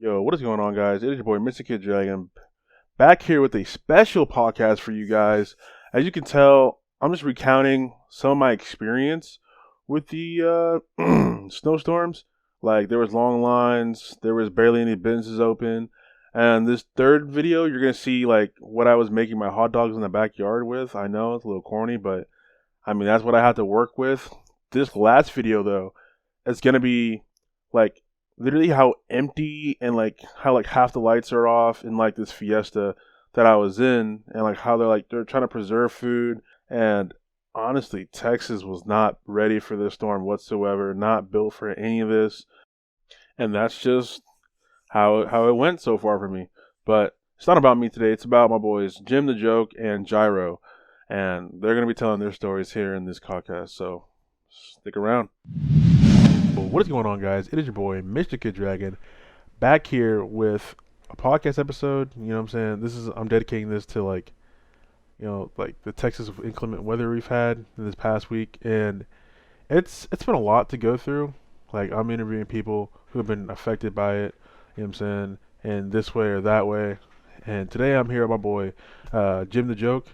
Yo, what is going on, guys? It is your boy, Mr.kiddragon, back here with a special podcast for you guys. As you can tell, I'm just recounting some of my experience with the snowstorms. Like, there was long lines, there was barely any businesses open. And this third video, you're going to see, like, what I was making my hot dogs in the backyard with. I know, it's a little corny, but, I mean, that's what I had to work with. This last video, though, it's going to be, like, literally how empty and like how like half the lights are off in like this fiesta that I was in, and like how they're trying to preserve food. And honestly, Texas was not ready for this storm whatsoever, not built for any of this. And that's just how it went so far for me. But it's not about me today, it's about my boys Jim the Joke and Gyro, and they're going to be telling their stories here in this podcast, so stick around. What is going on, guys? It is your boy, Mr.kiddragon, back here with a podcast episode. You know what I'm saying? I'm dedicating this to like the Texas inclement weather we've had in this past week, and it's been a lot to go through. Like, I'm interviewing people who have been affected by it, you know what I'm saying, and this way or that way. And today I'm here with my boy, Jim the Joke,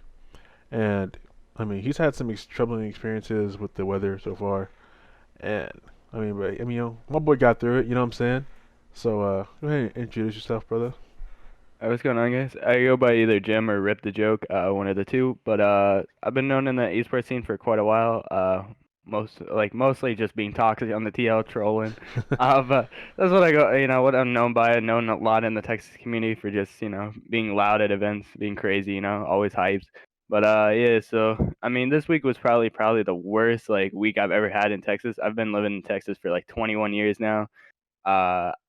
and I mean, he's had some troubling experiences with the weather so far, and my boy got through it, you know what I'm saying? So, go ahead and introduce yourself, brother. Hey, what's going on, guys? I go by either Jim or RipTheJoke, one of the two. But I've been known in the esports scene for quite a while. Mostly just being toxic on the TL trolling. But that's what I go. What I'm known by. I'm known a lot in the Texas community for just being loud at events, being crazy. Always hyped. But yeah. So I mean, this week was probably the worst week I've ever had in Texas. I've been living in Texas for 21 years now.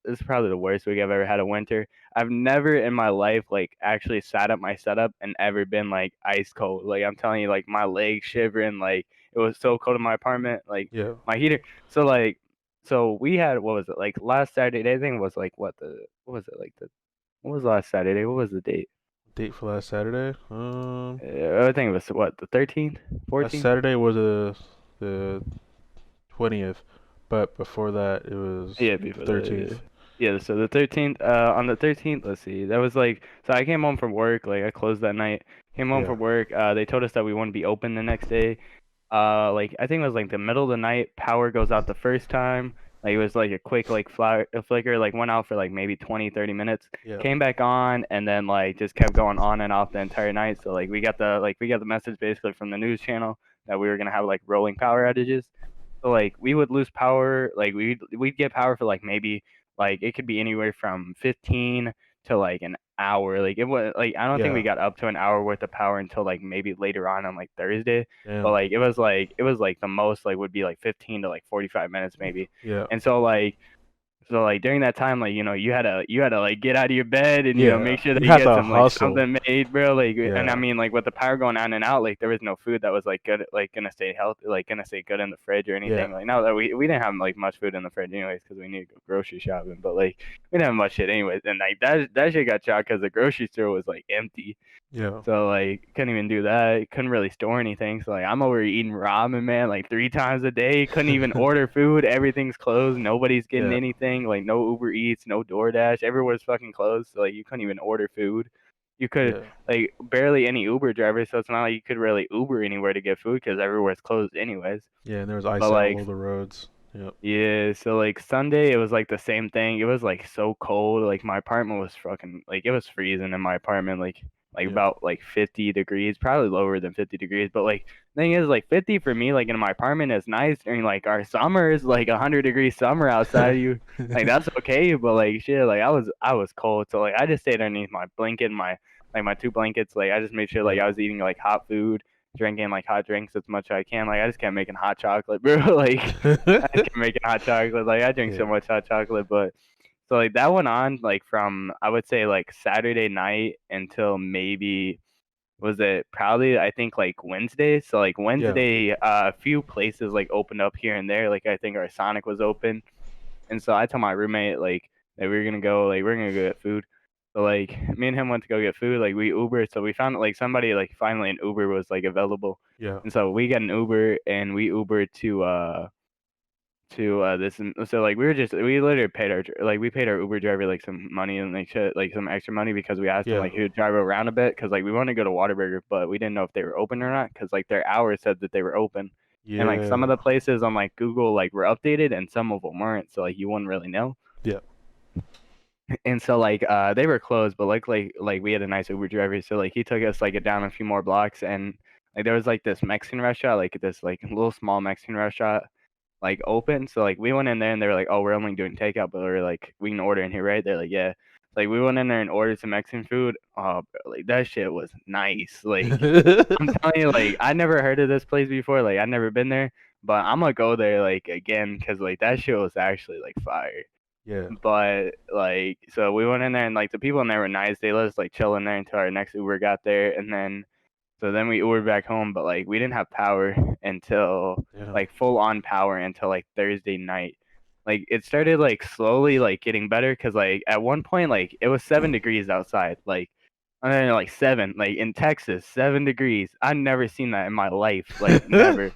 This is probably the worst week I've ever had a winter. I've never in my life actually sat up my setup and ever been ice cold. I'm telling you, my legs shivering, it was so cold in my apartment, Yeah. my heater. So we had, what was it, last Saturday? I think it was what was last Saturday? What was the date? Date for last Saturday? I think it was the 13th, Last 14th. Saturday was the 20th, but before that it was Yeah, the before that. 13th. Yeah, so the 13th, on the 13th, let's see, that was so I came home from work, I closed that night, came home Yeah. from work, they told us that we wouldn't be open the next day. I think it was the middle of the night, power goes out the first time, it was a quick flicker, went out for maybe 20-30 minutes, Yeah. came back on, and then just kept going on and off the entire night. So we got the message basically from the news channel that we were gonna have rolling power outages. So we would lose power, we'd get power for maybe it could be anywhere from 15 to an hour. It was I don't think we Yeah. got up to an hour worth of power until maybe later on Thursday. But Damn. it was the most would be 15 to 45 minutes maybe. Yeah. And so during that time, you had to get out of your bed and Yeah. make sure that You you had get to some hustle. something made, bro. And I Yeah. mean with the power going on and out, there was no food that was good, gonna stay healthy, gonna stay good in the fridge or anything. Yeah. Now that we didn't have much food in the fridge anyways because we need to go grocery shopping, but we didn't have much shit anyways. And that shit got shot because the grocery store was empty. Yeah. So couldn't even do that. Couldn't really store anything. So I'm over eating ramen, man, 3 times a day. Couldn't even order food. Everything's closed. Nobody's getting Yeah. anything. No Uber Eats, no DoorDash. Everywhere's fucking closed. So you couldn't even order food. You could Yeah. barely any Uber drivers. So it's not like you could really Uber anywhere to get food because everywhere's closed anyways. Yeah, and there was ice But all over the roads. Yep. yeah, so Sunday it was the same thing. It was so cold. My apartment was fucking it was freezing in my apartment. Yeah. About 50 degrees, probably lower than 50 degrees. But thing is 50 for me in my apartment is nice during our summers 100-degree summer outside. You that's okay. But shit, I was cold. So I just stayed underneath my blanket, my 2 blankets. I just made sure I was eating hot food, drinking hot drinks as much as I can. I just kept making hot chocolate, bro. I just kept making hot chocolate. I drink so much hot chocolate. But so that went on from, I would say Saturday night until maybe, was it probably, I think Wednesday. So Wednesday, a few places opened up here and there. I think our Sonic was open. And so I told my roommate that we were gonna go get food. So me and him went to go get food. We Ubered. So we found somebody finally an Uber was available. Yeah. And so we got an Uber and we Ubered this. And so like we literally paid we paid our Uber driver like some money and like shit, like some extra money because we asked him Yeah. like he would drive around a bit because like we wanted to go to Whataburger, but we didn't know if they were open or not because like their hours said that they were open. And like some of Yeah. the places on like Google like were updated and some of them weren't, so like you wouldn't really know. Yeah. And so like they were closed, but like we had a nice Uber driver, so like he took us like down a few more blocks and like there was like this Mexican restaurant, like this like little small Mexican restaurant like open. So like we went in there and they were like, oh, we're only doing takeout, but we're like, we can order in here, right? They're like, yeah. Like we went in there and ordered some Mexican food. Oh, bro, like that shit was nice. Like I'm telling you, like I never heard of this place before. Like I've never been there, but I'm gonna go there like again because like that shit was actually like fire. Yeah. But like so we went in there and like the people in there were nice. They let us like chill in there until our next Uber got there, and then so then we Ubered back home. But like we didn't have power until Yeah. like full on power until like Thursday night. Like it started like slowly like getting better because like at one point like it was 7 degrees outside. Like and then like 7 like in Texas 7 degrees. I've never seen that in my life. Like never.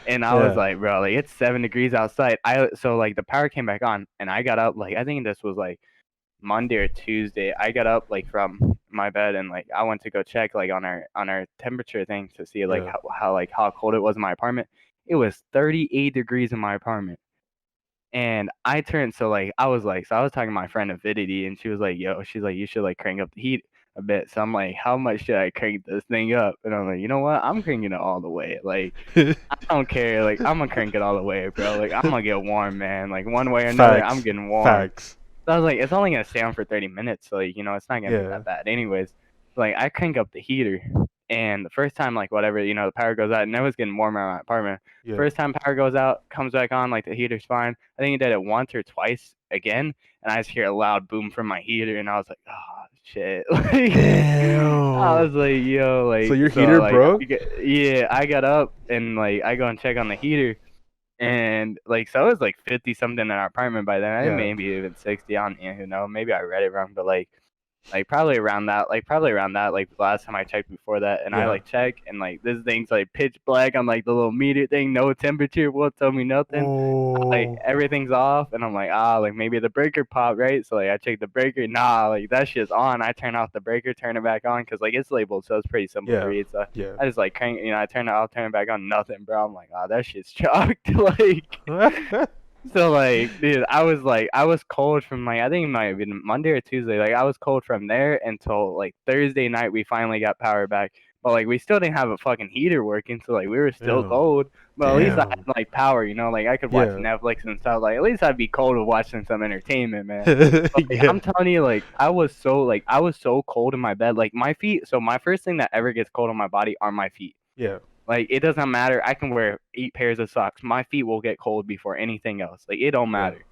And I was Yeah. like, bro, like it's 7 degrees outside. So like the power came back on and I got up like I think this was like Monday or Tuesday. I got up like from my bed and like I went to go check like on our temperature thing to see like Yeah. how cold it was in my apartment. It was 38 degrees in my apartment. And I turned so like I was talking to my friend Avidity and she was like, yo, she's like, you should like crank up the heat a bit. So I'm like, how much should I crank this thing up? And I'm like, you know what? I'm cranking it all the way. Like I don't care. Like I'm gonna crank it all the way, bro. Like I'm gonna get warm, man. Like one way or another, I'm Facts. getting warm. Facts. So I was like, it's only gonna stay on for 30 minutes, so like, you know, it's not gonna be Yeah. that bad, anyways. Like I crank up the heater, and the first time, like whatever, you know, the power goes out, and it was getting warmer in my apartment. Yeah. First time power goes out, comes back on, like the heater's fine. I think it did it once or twice again, and I just hear a loud boom from my heater, and I was like, oh shit, like I was Damn. like, yo, So like your heater like broke? yeah, I got up and like I go and check on the heater. And like so it was like 50 something in our apartment by then. I think Yeah. maybe even 60. I don't even know. Maybe I read it wrong, but like probably around that, like last time I checked before that, and I Yeah. like check and like this thing's like pitch black on like the little meter thing, no temperature, won't tell me nothing. Like Oh. everything's off, and I'm like, like maybe the breaker popped, right? So like I check the breaker, nah, like that shit's on. I turn off the breaker, turn it back on, cause like it's labeled, so it's pretty simple to Yeah. read. So Yeah. I just like crank, you know, I turn it off, turn it back on, nothing, bro. I'm like, that shit's chucked, like. So like, dude, I was cold from like I think it might have been Monday or Tuesday. Like I was cold from there until like Thursday night. We finally got power back, but like we still didn't have a fucking heater working, so like we were still Damn. cold. But at least I had Damn. like power, you know, like I could watch Yeah. Netflix and stuff. Like at least I'd be cold with watching some entertainment, man. But like, Yeah. I'm telling you, like I was so cold in my bed. Like my feet. So my first thing that ever gets cold on my body are my feet. Yeah. Like it doesn't matter. I can wear 8 pairs of socks. My feet will get cold before anything else. Like it don't Yeah. matter.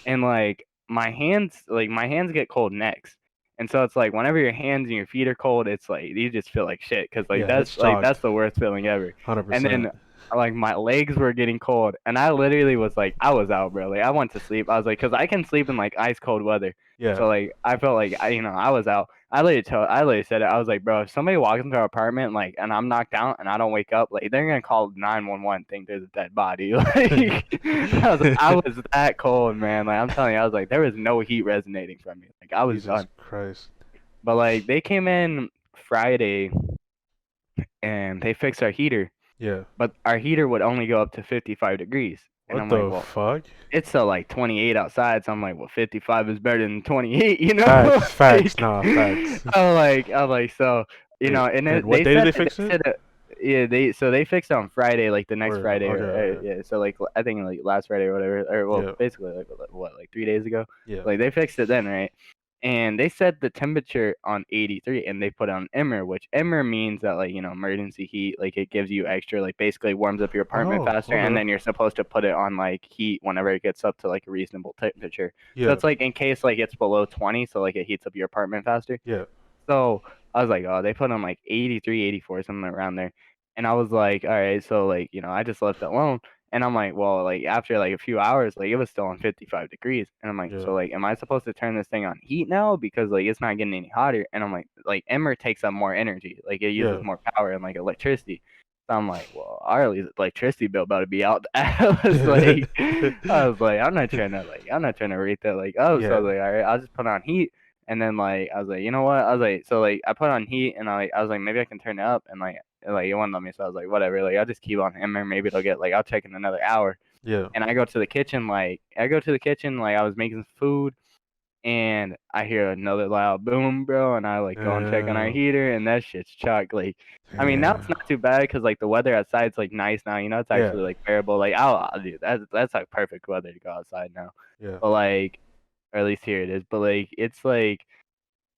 And like my hands get cold next. And so it's like whenever your hands and your feet are cold, it's like you just feel like shit because like Yeah, it's that's shocked. the worst feeling ever. 100%. And then like my legs were getting cold, and I literally was like I was out, bro. Like I went to sleep. I was like, cause I can sleep in like ice cold weather. Yeah. So like I felt like I was out. I literally said it. I was like, bro, if somebody walks into our apartment like and I'm knocked out and I don't wake up, like they're gonna call 911, think there's a dead body. Like I was that cold, man. Like I'm telling you, I was like, there was no heat resonating from me. Like I was Jesus done. Christ. But like they came in Friday and they fixed our heater, Yeah. but our heater would only go up to 55 degrees. And What I'm like, the well, fuck? it's still like 28 outside, so I'm like, well, 55 is better than 28, you know? Facts. Facts. Like, Nah. Facts. I'm like, so you know, and And then what they day did said they fix it? yeah, they fixed it on Friday, like the next Or Friday, okay. yeah. So like I think like last Friday or whatever, or well, Yeah. basically like what, like 3 days ago. Yeah. Like they fixed it then, right? And they set the temperature on 83 and they put on emmer, which emmer means that like, you know, emergency heat, like it gives you extra, like basically warms up your apartment Oh. faster, and Okay. then you're supposed to put it on like heat whenever it gets up to like a reasonable temperature. So Yeah. it's like in case like it's below 20, so like it heats up your apartment faster. Yeah. So I was like, oh, they put on like 83, 84, something around there. And I was like, all right, so like, you know, I just left it alone. And I'm like, well, like after like a few hours, like it was still on 55 degrees. And I'm like, Yeah. so like, am I supposed to turn this thing on heat now? Because like it's not getting any hotter. And I'm like emmer takes up more energy. Like it uses Yeah. more power and like electricity. So I'm like, well, our electricity bill about to be out. I was like, I'm not trying to rate that like up. So I was like, all right, I'll just put on heat. And then like I was like, you know what? I was like, so like I put on heat and I was like, maybe I can turn it up and like it wouldn't let me. So I was like, whatever. Like I'll just keep on hammer. Maybe it'll get like I'll check in another hour. Yeah. And I go to the kitchen like I was making food and I hear another loud boom, bro, and I like go and check on our Damn. heater, and that shit's chock. Like, I mean, now it's Damn. not too bad because like the weather outside's like nice now. You know, it's Yeah. actually like bearable. Like, I'll do that's like perfect weather to go outside now. Yeah. But like, or at least here it is. But like, it's like,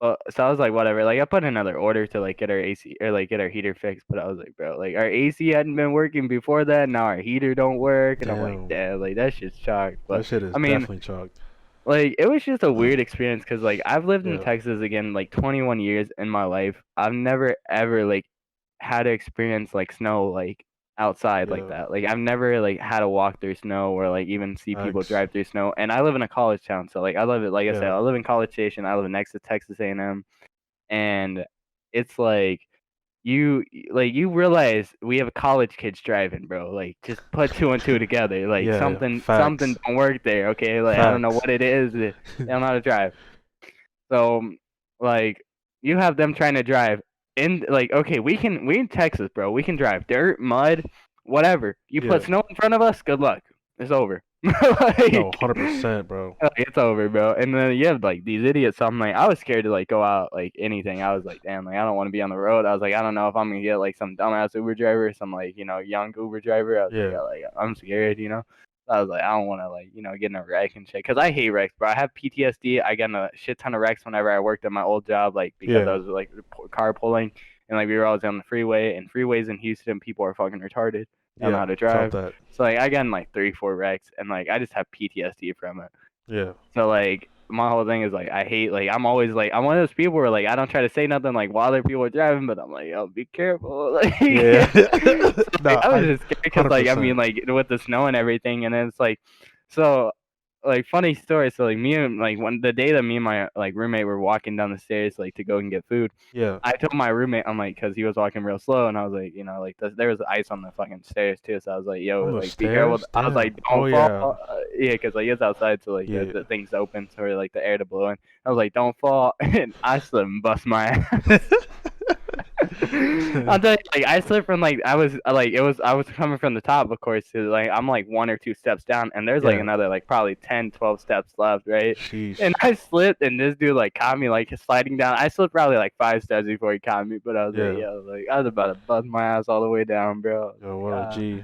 so I was like, whatever. Like, I put another order to like get our AC or like get our heater fixed. But I was like, bro, like our AC hadn't been working before that. Now our heater don't work, and I'm like, Damn. damn, like that shit's chocked. That But shit is I mean. definitely chalked. Like it was just a weird experience because like I've lived in Yeah. Texas again like 21 years in my life. I've never ever like had to experience like snow like outside like Yeah. that. Like I've never like had to walk through snow or like even see people Facts. drive through snow. And I live in a college town, so like I live it like I said, Yeah. I live in College Station. I live next to Texas A&M, and it's like you realize we have college kids driving, bro. Like just put two and two together. Like Yeah. something Facts. don't work there. Okay, like I don't know Facts. what it is. They don't know how to drive. So like you have them trying to drive in like okay, we in Texas, bro. We can drive dirt, mud, whatever. You put Yeah. snow in front of us, good luck. It's over. No, like, 100%, bro. like, it's over, bro. And then you have like these idiots. So I'm like, I was scared to like go out like anything. I was like, damn, like I don't want to be on the road. I was like, I don't know if I'm gonna get like some dumbass Uber driver, some like young Uber driver. I was Yeah. like I'm scared. I was like, I don't want to like get in a wreck and shit, cause I hate wrecks, bro. I have PTSD. I got in a shit ton of wrecks whenever I worked at my old job, like because I Yeah. was like car pulling, and like we were always on the freeway, and freeways in Houston, people are fucking retarded. They don't know Yeah. how to Felt drive. that. So like I got in like 3, 4 wrecks, and like I just have PTSD from it. Yeah. So like my whole thing is like I hate like I'm always like I'm one of those people where like I don't try to say nothing like while other people are driving, but I'm like, yo, be careful. Like, Yeah. so, No, like, I was just scared because like I mean 100%. like with the snow and everything, and then it's like so like funny story. So like me and like when the day that me and my like roommate were walking down the stairs like to go and get food, Yeah. I told my roommate, I'm like, because he was walking real slow, and I was like, like there was ice on the fucking stairs too, so I was like, yo, On the like be careful. stairs? I was like, Damn. Oh, don't fall. yeah. Yeah, because like it's outside, so like Yeah. the thing's open for like the air to blow in. I was like, don't fall, and I slipped and bust my ass. I'll tell you, like I slipped from like I was like I was coming from the top, of course. So, like I'm like 1 or 2 steps down, and there's like Yeah. another like probably 10, 12 steps left, right? And Sheesh. I slipped, and this dude like caught me like sliding down. I slipped probably like 5 steps before he caught me, but I was like, Yeah. yo, like I was about to bust my ass all the way down, bro. Yo, what a G.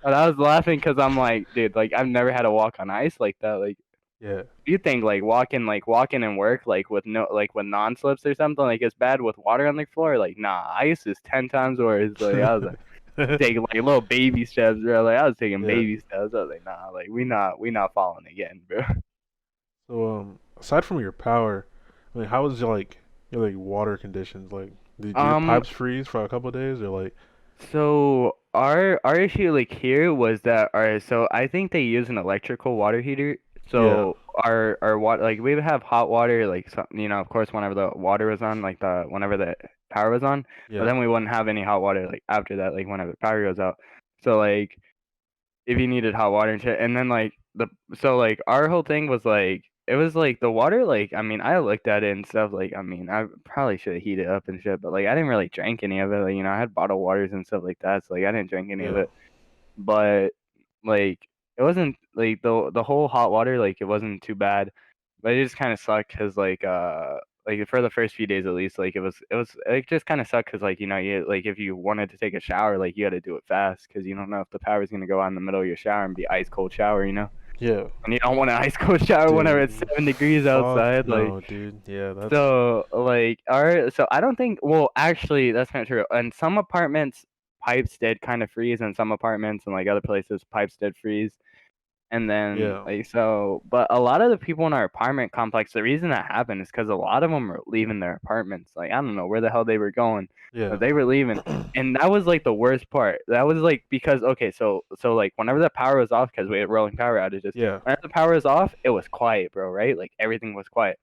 And I was laughing because I'm like, dude, like I've never had to walk on ice like that. Like, Yeah. you think like walking and work like with no like with non slips or something like it's bad with water on the floor? Like, nah, ice is 10 times worse. Like I was like taking like little baby steps, bro. Like I was taking Yeah. baby steps. I was like, nah, like we not falling again, bro. So, aside from your power, I mean, how was your like water conditions? Like, did your pipes freeze for a couple of days, or like? So our issue like here was that so I think they use an electrical water heater. Yeah. So our water like we would have hot water like of course whenever the water was on like the whenever the power was on, but Yeah. then we wouldn't have any hot water like after that like whenever the power goes out. So like if you needed hot water and shit. And then like like our whole thing was like it was like the water like I mean I looked at it and stuff like I mean I probably should have heated it up and shit, but like I didn't really drink any of it. Like I had bottled waters and stuff like that, so like I didn't drink any of Yeah. it. But like it wasn't like the whole hot water like it wasn't too bad, but it just kind of sucked because like for the first few days at least like it just kind of sucked because like you like if you wanted to take a shower like you had to do it fast because you don't know if the power's gonna go out in the middle of your shower and be ice cold shower. Yeah. And you don't want an ice cold shower whenever it's Dude. 7 degrees Fuck outside. Like no, dude. Yeah, that's. so like so I don't think well actually that's not true. And some apartments pipes did kind of freeze and some apartments and like other places pipes did freeze. And then Yeah. like so but a lot of the people in our apartment complex, the reason that happened is because a lot of them were leaving their apartments. Like I don't know where the hell they were going, Yeah. but they were leaving. And that was like the worst part. That was like because okay, so like whenever the power was off, because we had rolling power outages, Yeah. whenever the power was off, it was quiet, bro, right? Like everything was quiet.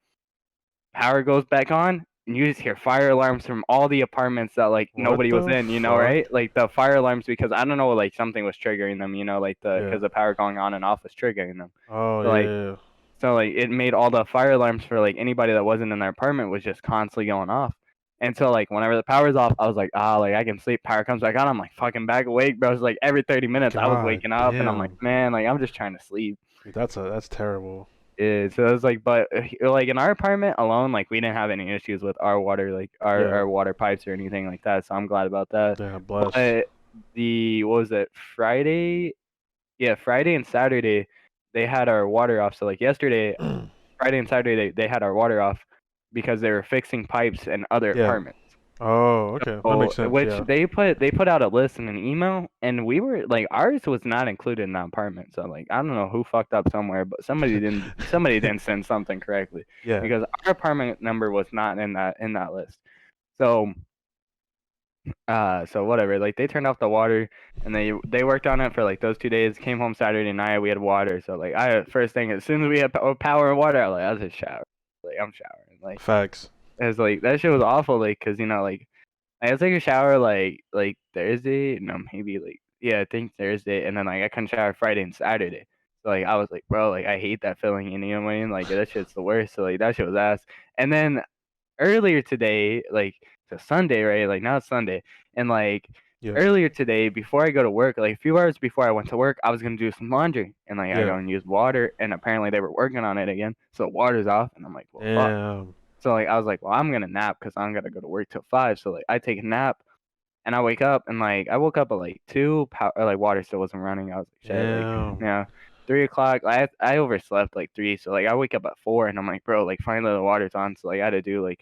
Power goes back on, and you just hear fire alarms from all the apartments that like What nobody was the in, fuck? right? Like the fire alarms because I don't know, like something was triggering them, like Yeah. because the power going on and off was triggering them. Oh So like yeah. so like it made all the fire alarms for like anybody that wasn't in their apartment was just constantly going off. And so like whenever the power's off, I was like, like I can sleep. Power comes back on, I'm like fucking back awake, bro. It's like every 30 minutes I was God waking up and I'm like, damn. man, like I'm just trying to sleep. Dude, that's terrible. Yeah, so it was like, but like in our apartment alone, like we didn't have any issues with our water, like Yeah. our water pipes or anything like that. So I'm glad about that. Yeah, bless. But what was it, Friday? Yeah, Friday and Saturday, they had our water off. So like yesterday, Friday and Saturday, they had our water off because they were fixing pipes in other Yeah. apartments. Oh, okay. That makes sense. Which Yeah. they put out a list in an email, and we were like ours was not included in that apartment. So like I don't know who fucked up somewhere, but somebody didn't send something correctly Yeah. because our apartment number was not in that list. So so whatever, like they turned off the water and they worked on it for like those 2 days. Came home Saturday night, we had water. So like first thing as soon as we had power and water, I was just shower. Like I'm showering. Like Facts. it's like that shit was awful. Like cause like I took a shower like Thursday, no maybe like yeah I think Thursday, and then like I couldn't shower Friday and Saturday. So like I was like bro, like I hate that feeling. You know what I mean? Like that shit's the worst. So like that shit was ass. And then earlier today, like so Sunday, right? Like now it's Sunday, and like Yeah. earlier today, before I go to work, like a few hours before I went to work, I was gonna do some laundry, and like I go Yeah. and use water, and apparently they were working on it again, so water's off, and I'm like, well, fuck. Damn. So like I was like, well, I'm gonna nap because I'm gonna go to work till 5. So like I take a nap, and I wake up, and like I woke up at like 2, or like water still wasn't running. I was like, shit, like Damn. yeah. 3 o'clock. I overslept like 3, so like I wake up at 4, and I'm like, bro, like finally the water's on. So like I had to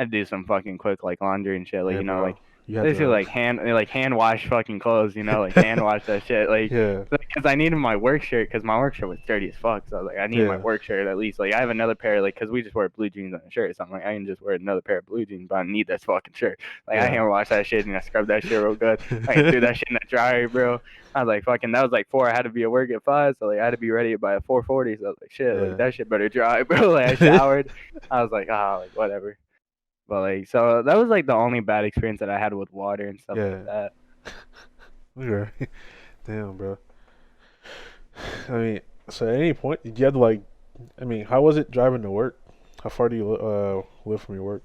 do some fucking quick like laundry and shit, like Yeah, bro. like You had basically to. like hand wash fucking clothes, like hand wash that shit, like Yeah. because I needed my work shirt because my work shirt was dirty as fuck. So I was like, I need my Yeah. work shirt at least. Like I have another pair, like because we just wear blue jeans and a shirt. So I'm like, I can just wear another pair of blue jeans, but I need this fucking shirt. Like I Yeah. hand wash that shit and I scrub that shit real good. I threw that shit in the dryer, bro. I was like, fucking, that was like 4. I had to be at work at 5, so like I had to be ready by 4:40. So I was like, shit, Yeah. like that shit better dry, bro. Like I showered. I was like, like whatever. But like, so that was like the only bad experience that I had with water and stuff Yeah. like that. Okay. Damn, bro. I mean, so at any point, did you have to like? I mean, how was it driving to work? How far do you live from your work?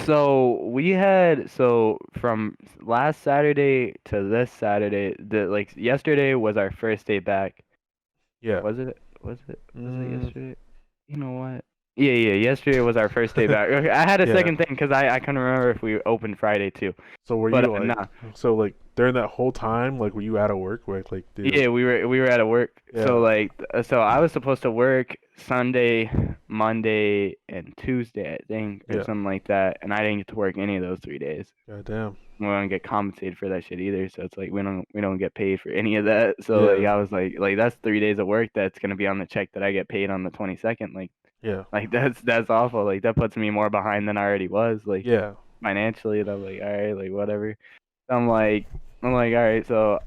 So from last Saturday to this Saturday, yesterday was our first day back. Yeah. Was it? Was it Mm, yesterday? You know what? Yeah. Yesterday was our first day back. Okay, I had a Yeah. second thing because I couldn't remember if we opened Friday too. So were But you like? nah. So like during that whole time, like were you out of work? Like dude. Yeah, we were at work. So Yeah. like so I was supposed to work Sunday, Monday, and Tuesday, I think, or Yeah. something like that, and I didn't get to work any of those 3 days. God damn. We don't get compensated for that shit either, so it's like we don't get paid for any of that. So like Yeah. I was like that's 3 days of work that's gonna be on the check that I get paid on the 22nd. Yeah. Like that's awful. Like that puts me more behind than I already was. Like Yeah. financially, and I'm like, all right, like whatever. I'm like, all right, so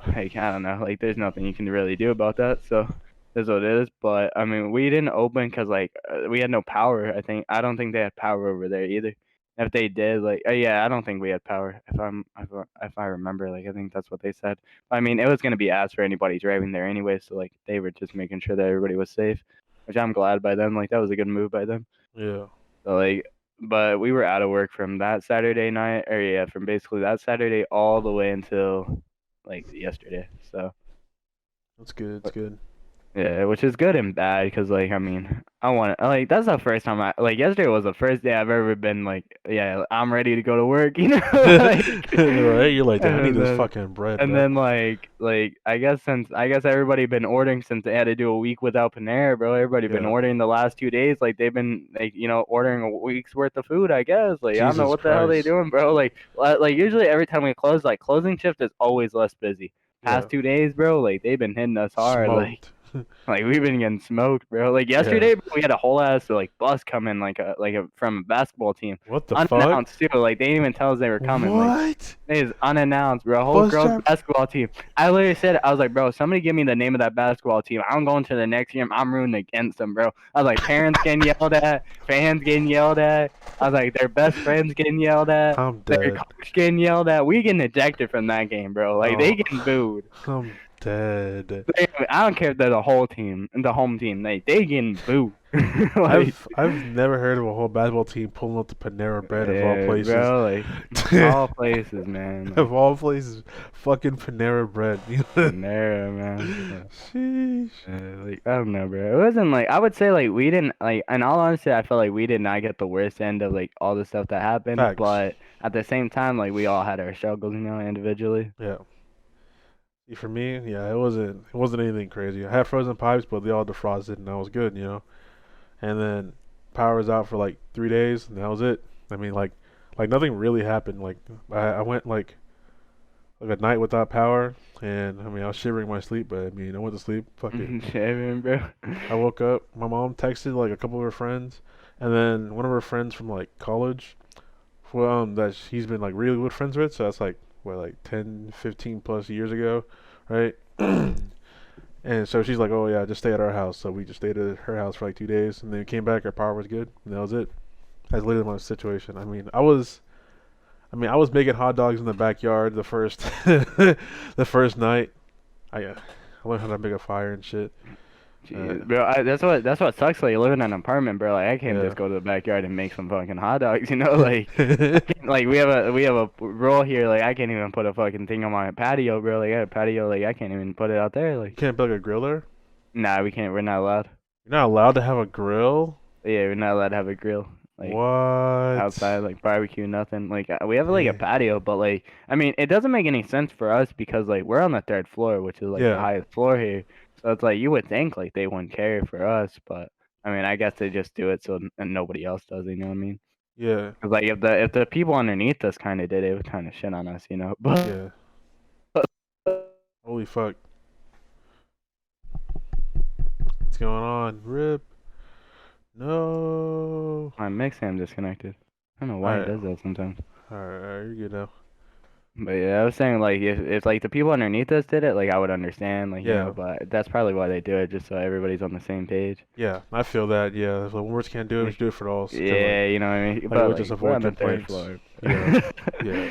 like I don't know, like there's nothing you can really do about that. So that's what it is. But I mean, we didn't open because like we had no power. I don't think they had power over there either. If they did, like yeah, I don't think we had power. If I remember, like I think that's what they said. I mean, it was gonna be asked for anybody driving there anyway. So like they were just making sure that everybody was safe, which I'm glad by them. Like that was a good move by them. Yeah. So like, but we were out of work from that Saturday night, or yeah, from basically that Saturday all the way until like yesterday. So That's good. It's good. yeah, which is good and bad because like I mean like that's the first time like yesterday was the first day I've ever been like yeah I'm ready to go to work, like, Right? You're like, damn, I need and this then, fucking bread, and bro. then like I guess everybody been ordering since they had to do a week without Panera, bro. Everybody been Yeah. ordering the last 2 days, like they've been like ordering a week's worth of food, I guess. Like I don't know Jesus what the hell they Christ. doing, bro. Like usually every time we close, like closing shift is always less busy. Yeah. Past 2 days, bro, like they've been hitting us hard, Smoked. like we've been getting smoked, bro. Like yesterday, bro, we had a whole ass like bus coming, from a basketball team, What the fuck? unannounced too. Like they didn't even tell us they were coming. Like What? it is unannounced, bro. A whole Bus girls driver? basketball team. I literally said, I was like, bro, somebody give me the name of that basketball team. I'm going to the next game. I'm rooting against them, bro. I was like, parents getting yelled at, fans getting yelled at. I was like, their best friends getting yelled at, I'm their dead. coach getting yelled at. We getting ejected from that game, bro. Like they Oh, getting booed. I'm dead. I don't care if they're the whole team, the home team. They getting booed. Like, I've never heard of a whole basketball team pulling up the Panera Bread of all yeah, places. bro. Like all places, man. Of Like, all places, fucking Panera Bread. Panera, man. Sheesh. Like I don't know, bro. It wasn't like I would say like we didn't like. In all honesty, I felt like we did not get the worst end of like all the stuff that happened. Facts. But at the same time, like we all had our struggles, individually. Yeah. For me, yeah, it wasn't anything crazy. I had frozen pipes, but they all defrosted and that was good. And then power was out for like 3 days and that was it. I mean, like nothing really happened. Like I went like a night without power, and I mean I was shivering in my sleep, but I mean I went to sleep. Fuck it. Shaving, bro. I woke up. My mom texted like a couple of her friends, and then one of her friends from like college, well, that she's been like really good friends with. So that's like what, like 10, 15 plus years ago, right? And so she's like, "Oh yeah, just stay at our house." So we just stayed at her house for like 2 days, and then we came back. Our power was good, and that was it. That's literally my situation. I was making hot dogs in the backyard the first the first night. I learned how to make a fire and shit. Jeez, bro, that's what sucks. Like living in an apartment, bro. Like I can't Yeah. just go to the backyard and make some fucking hot dogs. Like we have a rule here. Like I can't even put a fucking thing on my patio, bro. Like I have a patio. Like I can't even put it out there. You Like can't build a grill there? nah, we can't. We're not allowed. You're not allowed to have a grill? Yeah, we're not allowed to have a grill. Like outside, What? like barbecue, nothing. Like we have like a Yeah. patio, but like I mean, it doesn't make any sense for us because like we're on the third floor, which is like the Yeah. highest floor here. So it's like you would think like they wouldn't care for us, but I mean, I guess they just do it so and nobody else does. You know what I mean? Yeah. 'Cause like if the people underneath us kind of did it, would kind of shit on us, But Yeah. Holy fuck. What's going on? Rip. No. my mixam disconnected. I don't know why it Alright. does that sometimes. Alright, you're good now. But yeah, I was saying like if like the people underneath us did it, like I would understand, like Yeah. but that's probably why they do it, just so everybody's on the same page. Yeah, I feel that. Yeah, if the worst can't do it, we Like, should do it for all. yeah, you know what I mean. Like But we'll just we're avoid on the third complaints. floor. Yeah. Yeah.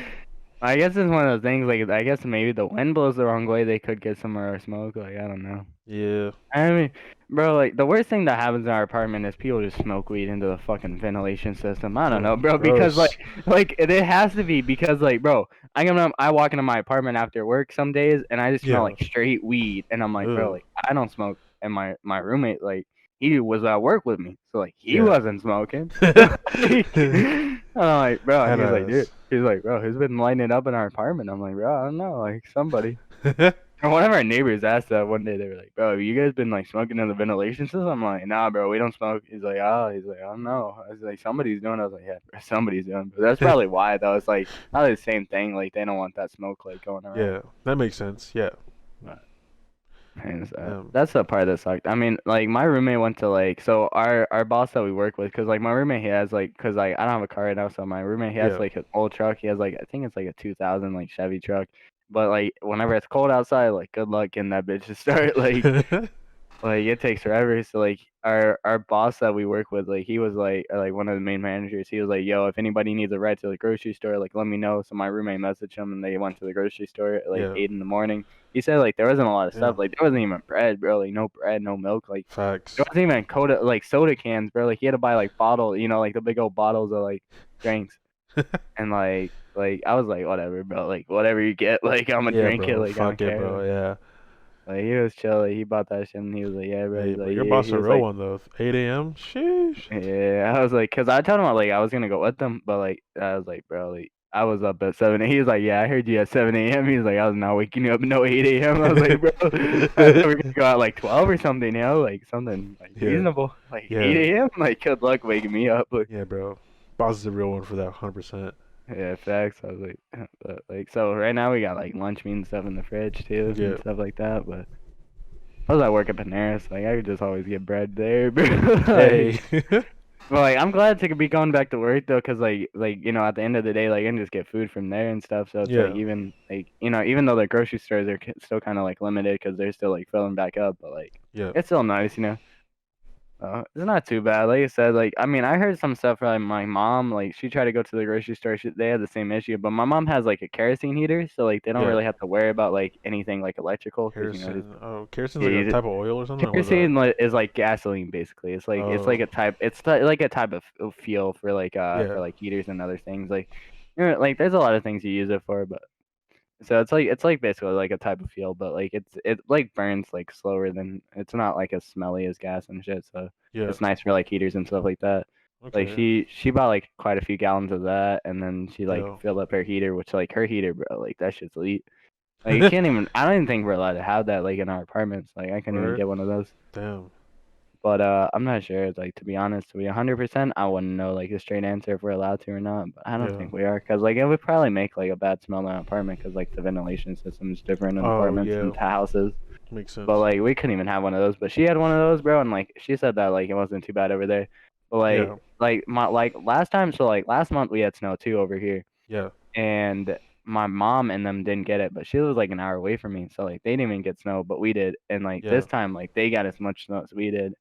I guess it's one of those things. Like I guess maybe the wind blows the wrong way. They could get some of our smoke. Like I don't know. Yeah. I mean, bro, like the worst thing that happens in our apartment is people just smoke weed into the fucking ventilation system. I don't know, bro, because Gross. like it has to be because like, bro, I walk into my apartment after work some days and I just smell Yeah. like straight weed, and I'm like, bro, Ugh. like I don't smoke, and my roommate like he was at work with me, so like he Yeah. wasn't smoking. I'm like, bro, and he's like, dude, Headass. he's like, bro, who's been lighting it up in our apartment? I'm like, bro, I don't know, like somebody. And one of our neighbors asked that one day. They were like, "Bro, you guys been like smoking in the ventilation system?" I'm like, "Nah, bro, we don't smoke." He's like, "Oh," he's like, "I don't know." I was like, "Somebody's doing it." I was like, "Yeah, bro, somebody's doing it." But that's probably why, though. It's like probably the same thing. Like they don't want that smoke like going around. Yeah, that makes sense. Yeah. And Um, that's the part that sucked. I mean, like my roommate went to like so our boss that we work with, cause like my roommate he has like, cause like I don't have a car right now, so my roommate he has Yeah. like an old truck. He has like I think it's like a 2000 like Chevy truck. But like whenever it's cold outside, like good luck getting that bitch to start. Like it takes forever. So like our boss that we work with, like he was like one of the main managers. He was like, "Yo, if anybody needs a ride to the grocery store, like let me know." So my roommate messaged him, and they went to the grocery store at like Yeah. 8 in the morning. He said like there wasn't a lot of Yeah. stuff. Like there wasn't even bread, bro. Like no bread, no milk. Like Facts. there wasn't even like soda cans, bro. Like he had to buy like bottle, like the big old bottles of like drinks. And like I was like, whatever, bro. Like whatever you get, like I'm gonna Yeah, drink it. bro. Like I don't Fuck it, care. bro. Yeah. Like he was chill. Like, he bought that shit and he was like, yeah, bro. Hey, He's but like, your yeah. boss He a was real like, one though. 8 a.m. Sheesh. yeah. I was like, cause I told him like I was gonna go with them, but like I was like, bro, like I was up at 7. He was like, yeah, I heard you at 7 a.m. He's like, I was not waking you up no 8 a.m. I was like, bro, I thought we were gonna go out like 12 or something, like something like Yeah. reasonable, like Yeah. 8 a.m. Like good luck waking me up. Like, Yeah, bro. Boss is a real one for that. 100%. yeah, facts. I was like, but like so right now we got like lunch meat and stuff in the fridge too Yeah. and stuff like that, but. I was at work at Panera, so like I could just always get bread there, bro. Hey. But like I'm glad to be going back to work though, cause like at the end of the day, like I can just get food from there and stuff. So it's Yeah. like even like even though the grocery stores are still kind of like limited, cause they're still like filling back up, but like Yeah. it's still nice. It's not too bad. Like I said, like I mean, I heard some stuff from my mom. Like she tried to go to the grocery store. They had the same issue, but my mom has like a kerosene heater, so like they don't Yeah. really have to worry about like anything like electrical because Kerosene. Oh, kerosene's like a yeah, type of oil or something. Or what's that? kerosene is like gasoline basically. It's like Oh, a type. Like a type of fuel for yeah, like heaters and other things. Like like there's a lot of things you use it for, but so it's like basically like a type of fuel, but like it like burns like slower than it's not like as smelly as gas and shit. So yeah. it's nice for like heaters and stuff like that. Like Okay. she bought like quite a few gallons of that, and then she like Yo. filled up her heater, which like her heater, bro, like that shit's elite. Like you can't even. I don't even think we're allowed to have that like in our apartments. Like I couldn't even Word. get one of those. Damn. But I'm not sure. Like to be honest, to be 100%, I wouldn't know like a straight answer if we're allowed to or not. But I don't Yeah. think we are, cause like it would probably make like a bad smell in an apartment, cause like the ventilation system is different in Oh apartments yeah. and houses. Makes But sense. like we couldn't even have one of those. But she had one of those, bro, and like she said that like it wasn't too bad over there. But Yeah. like my like last time, so like last month we had snow too over here, Yeah. and my mom and them didn't get it, but she was like an hour away from me, so like they didn't even get snow, but we did. And like Yeah. this time, like they got as much snow as we did,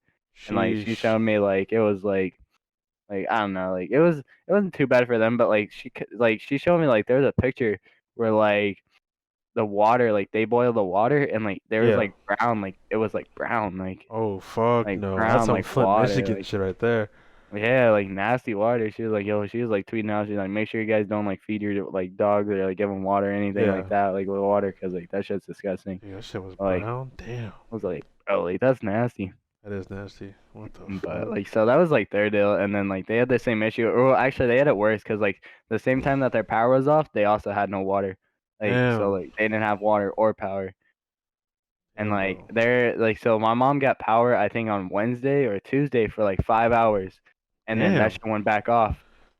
and like she Sheesh. showed me like it was like I don't know, like it wasn't too bad for them, but like she showed me like there was a picture where like the water, like they boiled the water and like there was Yeah. like brown, like it was like brown, Oh fuck like no. That's brown some like Flint, water, Michigan like shit right there. yeah, like nasty water. She was like, yo, she was like tweeting out, she's like, make sure you guys don't like feed your like dogs or like give them water or anything like Yeah. that, like with water, cause like that shit's disgusting. Yeah, that shit was Like brown. Damn. I was like, oh, like that's nasty. That is nasty. What the But fuck? like so that was like their deal, and then like they had the same issue. Or well, actually, they had it worse because like the same time that their power was off, they also had no water. Like so, Damn. like they didn't have water or power, and Damn, like bro. they're like so my mom got power I think on Wednesday or Tuesday for like 5 hours, and then that Damn. shit went back off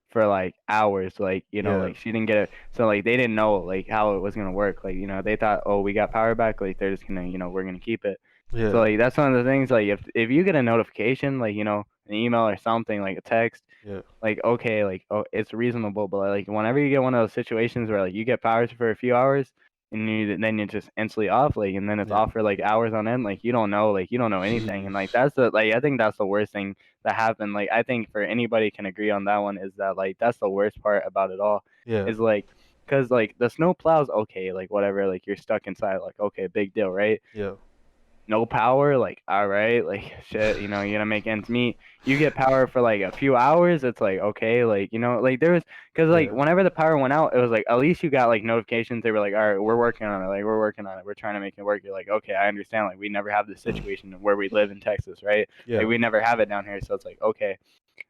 for like hours. Like Yeah. like she didn't get it, so like they didn't know like how it was gonna work. Like they thought, oh, we got power back, like they're just gonna we're gonna keep it. So Yeah. like that's one of the things, like if you get a notification, like an email or something, like a text, Yeah. like okay, like oh it's reasonable, but like whenever you get one of those situations where like you get powers for a few hours and then you're just instantly off, like and then it's Yeah. off for like hours on end, like you don't know anything, and like that's the like I think that's the worst thing that happened. Like I think for anybody can agree on that one is that like that's the worst part about it all Yeah. is like because like the snow plows, okay, like whatever, like you're stuck inside, like okay, big deal, right? Yeah. No power, like all right, like shit, you're gonna make ends meet. You get power for like a few hours, it's like okay, like like there was because like Yeah. whenever the power went out, it was like at least you got like notifications. They were like, all right, we're working on it, like we're working on it, we're trying to make it work. You're like, okay, I understand. Like we never have this situation where we live in Texas, right? Yeah. Like we never have it down here, so it's like okay,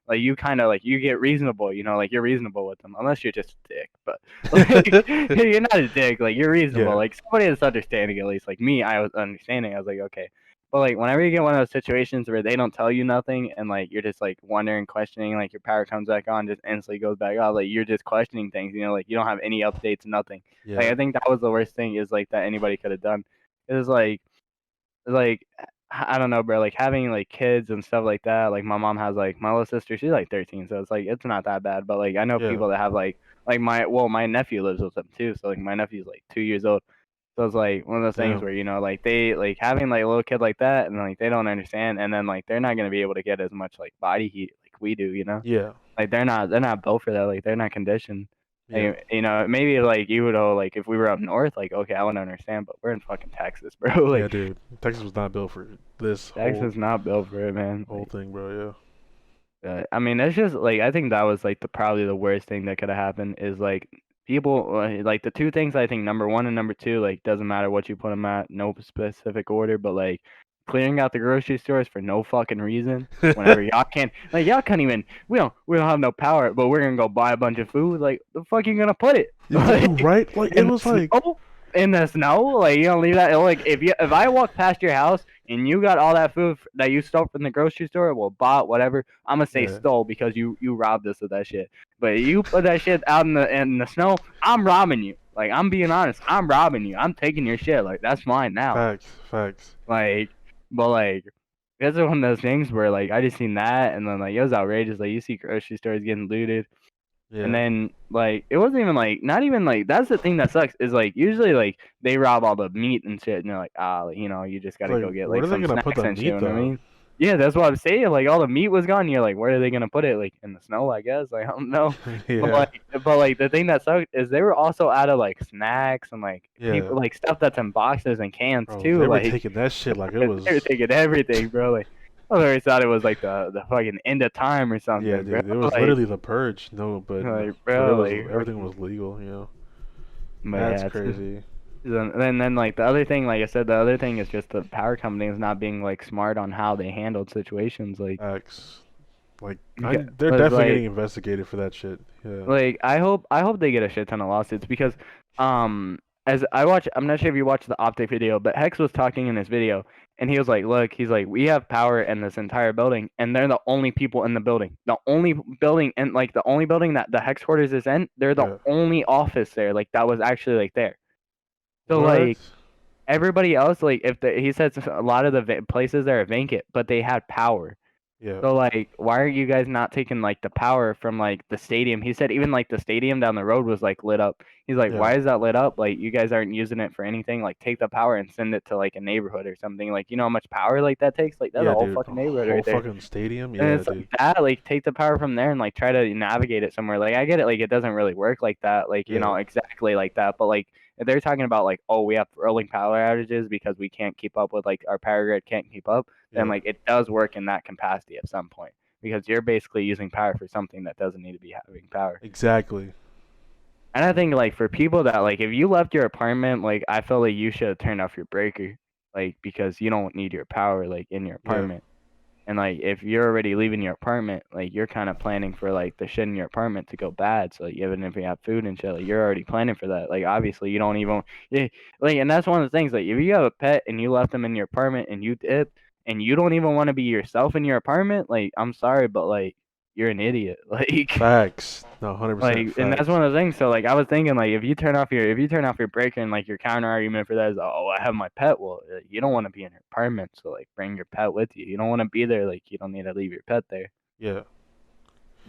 like you kind of like you get reasonable, like you're reasonable with them, unless you're just a dick. But like, you're not a dick, like you're reasonable. Yeah. Like somebody that's understanding at least. Like me, I was understanding. I was like, okay. But like whenever you get one of those situations where they don't tell you nothing and like you're just like wondering, questioning, like your power comes back on, just instantly goes back off, like you're just questioning things, like you don't have any updates, nothing. Like Yeah. I think that was the worst thing is like that anybody could have done. It was like I don't know, bro. Like having like kids and stuff like that. Like my mom has like my little sister. She's like 13, so it's like it's not that bad. But like I know Yeah. people that have like my nephew lives with them too. So like my nephew's like 2 years old. So it's like one of those things Damn. where like they like having like a little kid like that, and like they don't understand, and then like they're not gonna be able to get as much like body heat like we do. Yeah. Like they're not built for that. Like they're not conditioned. Yeah. Maybe like you would know, like if we were up north, like okay, I wouldn't understand, but we're in fucking Texas, bro. Yeah, Like dude. Texas was not built for this Texas not built for it, man. whole thing, bro. I mean, it's just like I think that was like probably the worst thing that could have happened is like people like the two things I think number one and number two, like doesn't matter what you put them at, no specific order, but like clearing out the grocery stores for no fucking reason whenever Yeah. y'all can't even we don't have no power, but we're gonna go buy a bunch of food. Like the fuck you gonna put it? Like, Right? Like it in the was like snow? In the snow? Like you don't leave that like if I walk past your house and you got all that food that you stole from the grocery store, well bought, whatever, I'm gonna say yeah. stole because you robbed us of that shit. But you put that shit out in the snow, I'm robbing you. Like I'm being honest, I'm robbing you. I'm taking your shit. Like that's mine now. Facts. Like but like that's one of those things where like I just seen that and then like it was outrageous. Like you see grocery stores getting looted. And Yeah. then like it wasn't even like not even like that's the thing that sucks is like usually like they rob all the meat and shit and they're like like, you just gotta Like go get where like are they some gonna put snacks the and shit, meat you know what I though? mean? Yeah, that's what I'm saying. Like all the meat was gone. You're like, where are they gonna put it? Like in the snow, I guess. Like I don't know. But Yeah. like the thing that sucked is they were also out of like snacks and like Yeah. people like stuff that's in boxes and cans Bro, too. they were Like taking that shit like it they were was. taking everything, bro. Like I always thought it was like the fucking end of time or Yeah, something, bro. dude. It was Like literally the purge. No, but it bro, was like everything fucking. was legal. You know. But That's yeah, it's crazy. then like the other thing, like I said, the other thing is just the power companies not being like smart on how they handled situations. Like, Facts. Like, because they're definitely like getting investigated for that shit. Yeah. I hope they get a shit ton of lawsuits because as I watch, I'm not sure if you watched the Optic video, but Hex was talking in his video and he was like, look, he's like, we have power in this entire building and they're the only people in the building. The only building and like the only building that the Hex quarters is in, they're the Yeah. only office there like that was actually like there. So What? like everybody else, like if he said a lot of the places there are vacant, but they had power. Yeah. So like, why are you guys not taking like the power from like the stadium? He said even like the stadium down the road was like lit up. He's like, Yeah. why is that lit up? Like you guys aren't using it for anything. Like take the power and send it to like a neighborhood or something. Like you know how much power like that takes? Like that's a Yeah, whole dude. fucking neighborhood Whole right there. fucking stadium. And Yeah, it's like dude. that, like take the power from there and like try to navigate it somewhere. Like I get it, like it doesn't really work like that, like you Yeah. know exactly like that. But like if they're talking about like, oh, we have rolling power outages because we can't keep up with like our power grid can't keep up, then Yeah. like it does work in that capacity at some point because you're basically using power for something that doesn't need to be having power. Exactly. And I think like for people that like if you left your apartment, like I feel like you should have turned off your breaker, like because you don't need your power like in your Yeah. apartment. And like if you're already leaving your apartment, like you're kind of planning for like the shit in your apartment to go bad. So like, even if you have food and shit, like you're already planning for that. Like obviously you don't even yeah, like and that's one of the things. Like if you have a pet and you left them in your apartment and you dip and you don't even want to be yourself in your apartment, like I'm sorry, but like you're an idiot. Like Facts. No, 100% like, and that's facts. one of the things. So like, I was thinking like, if you turn off your breaker and like your counter argument for that is, oh, I have my pet. Well, you don't want to be in your apartment, so like, bring your pet with you. You don't want to be there. Like, you don't need to leave your pet there. Yeah.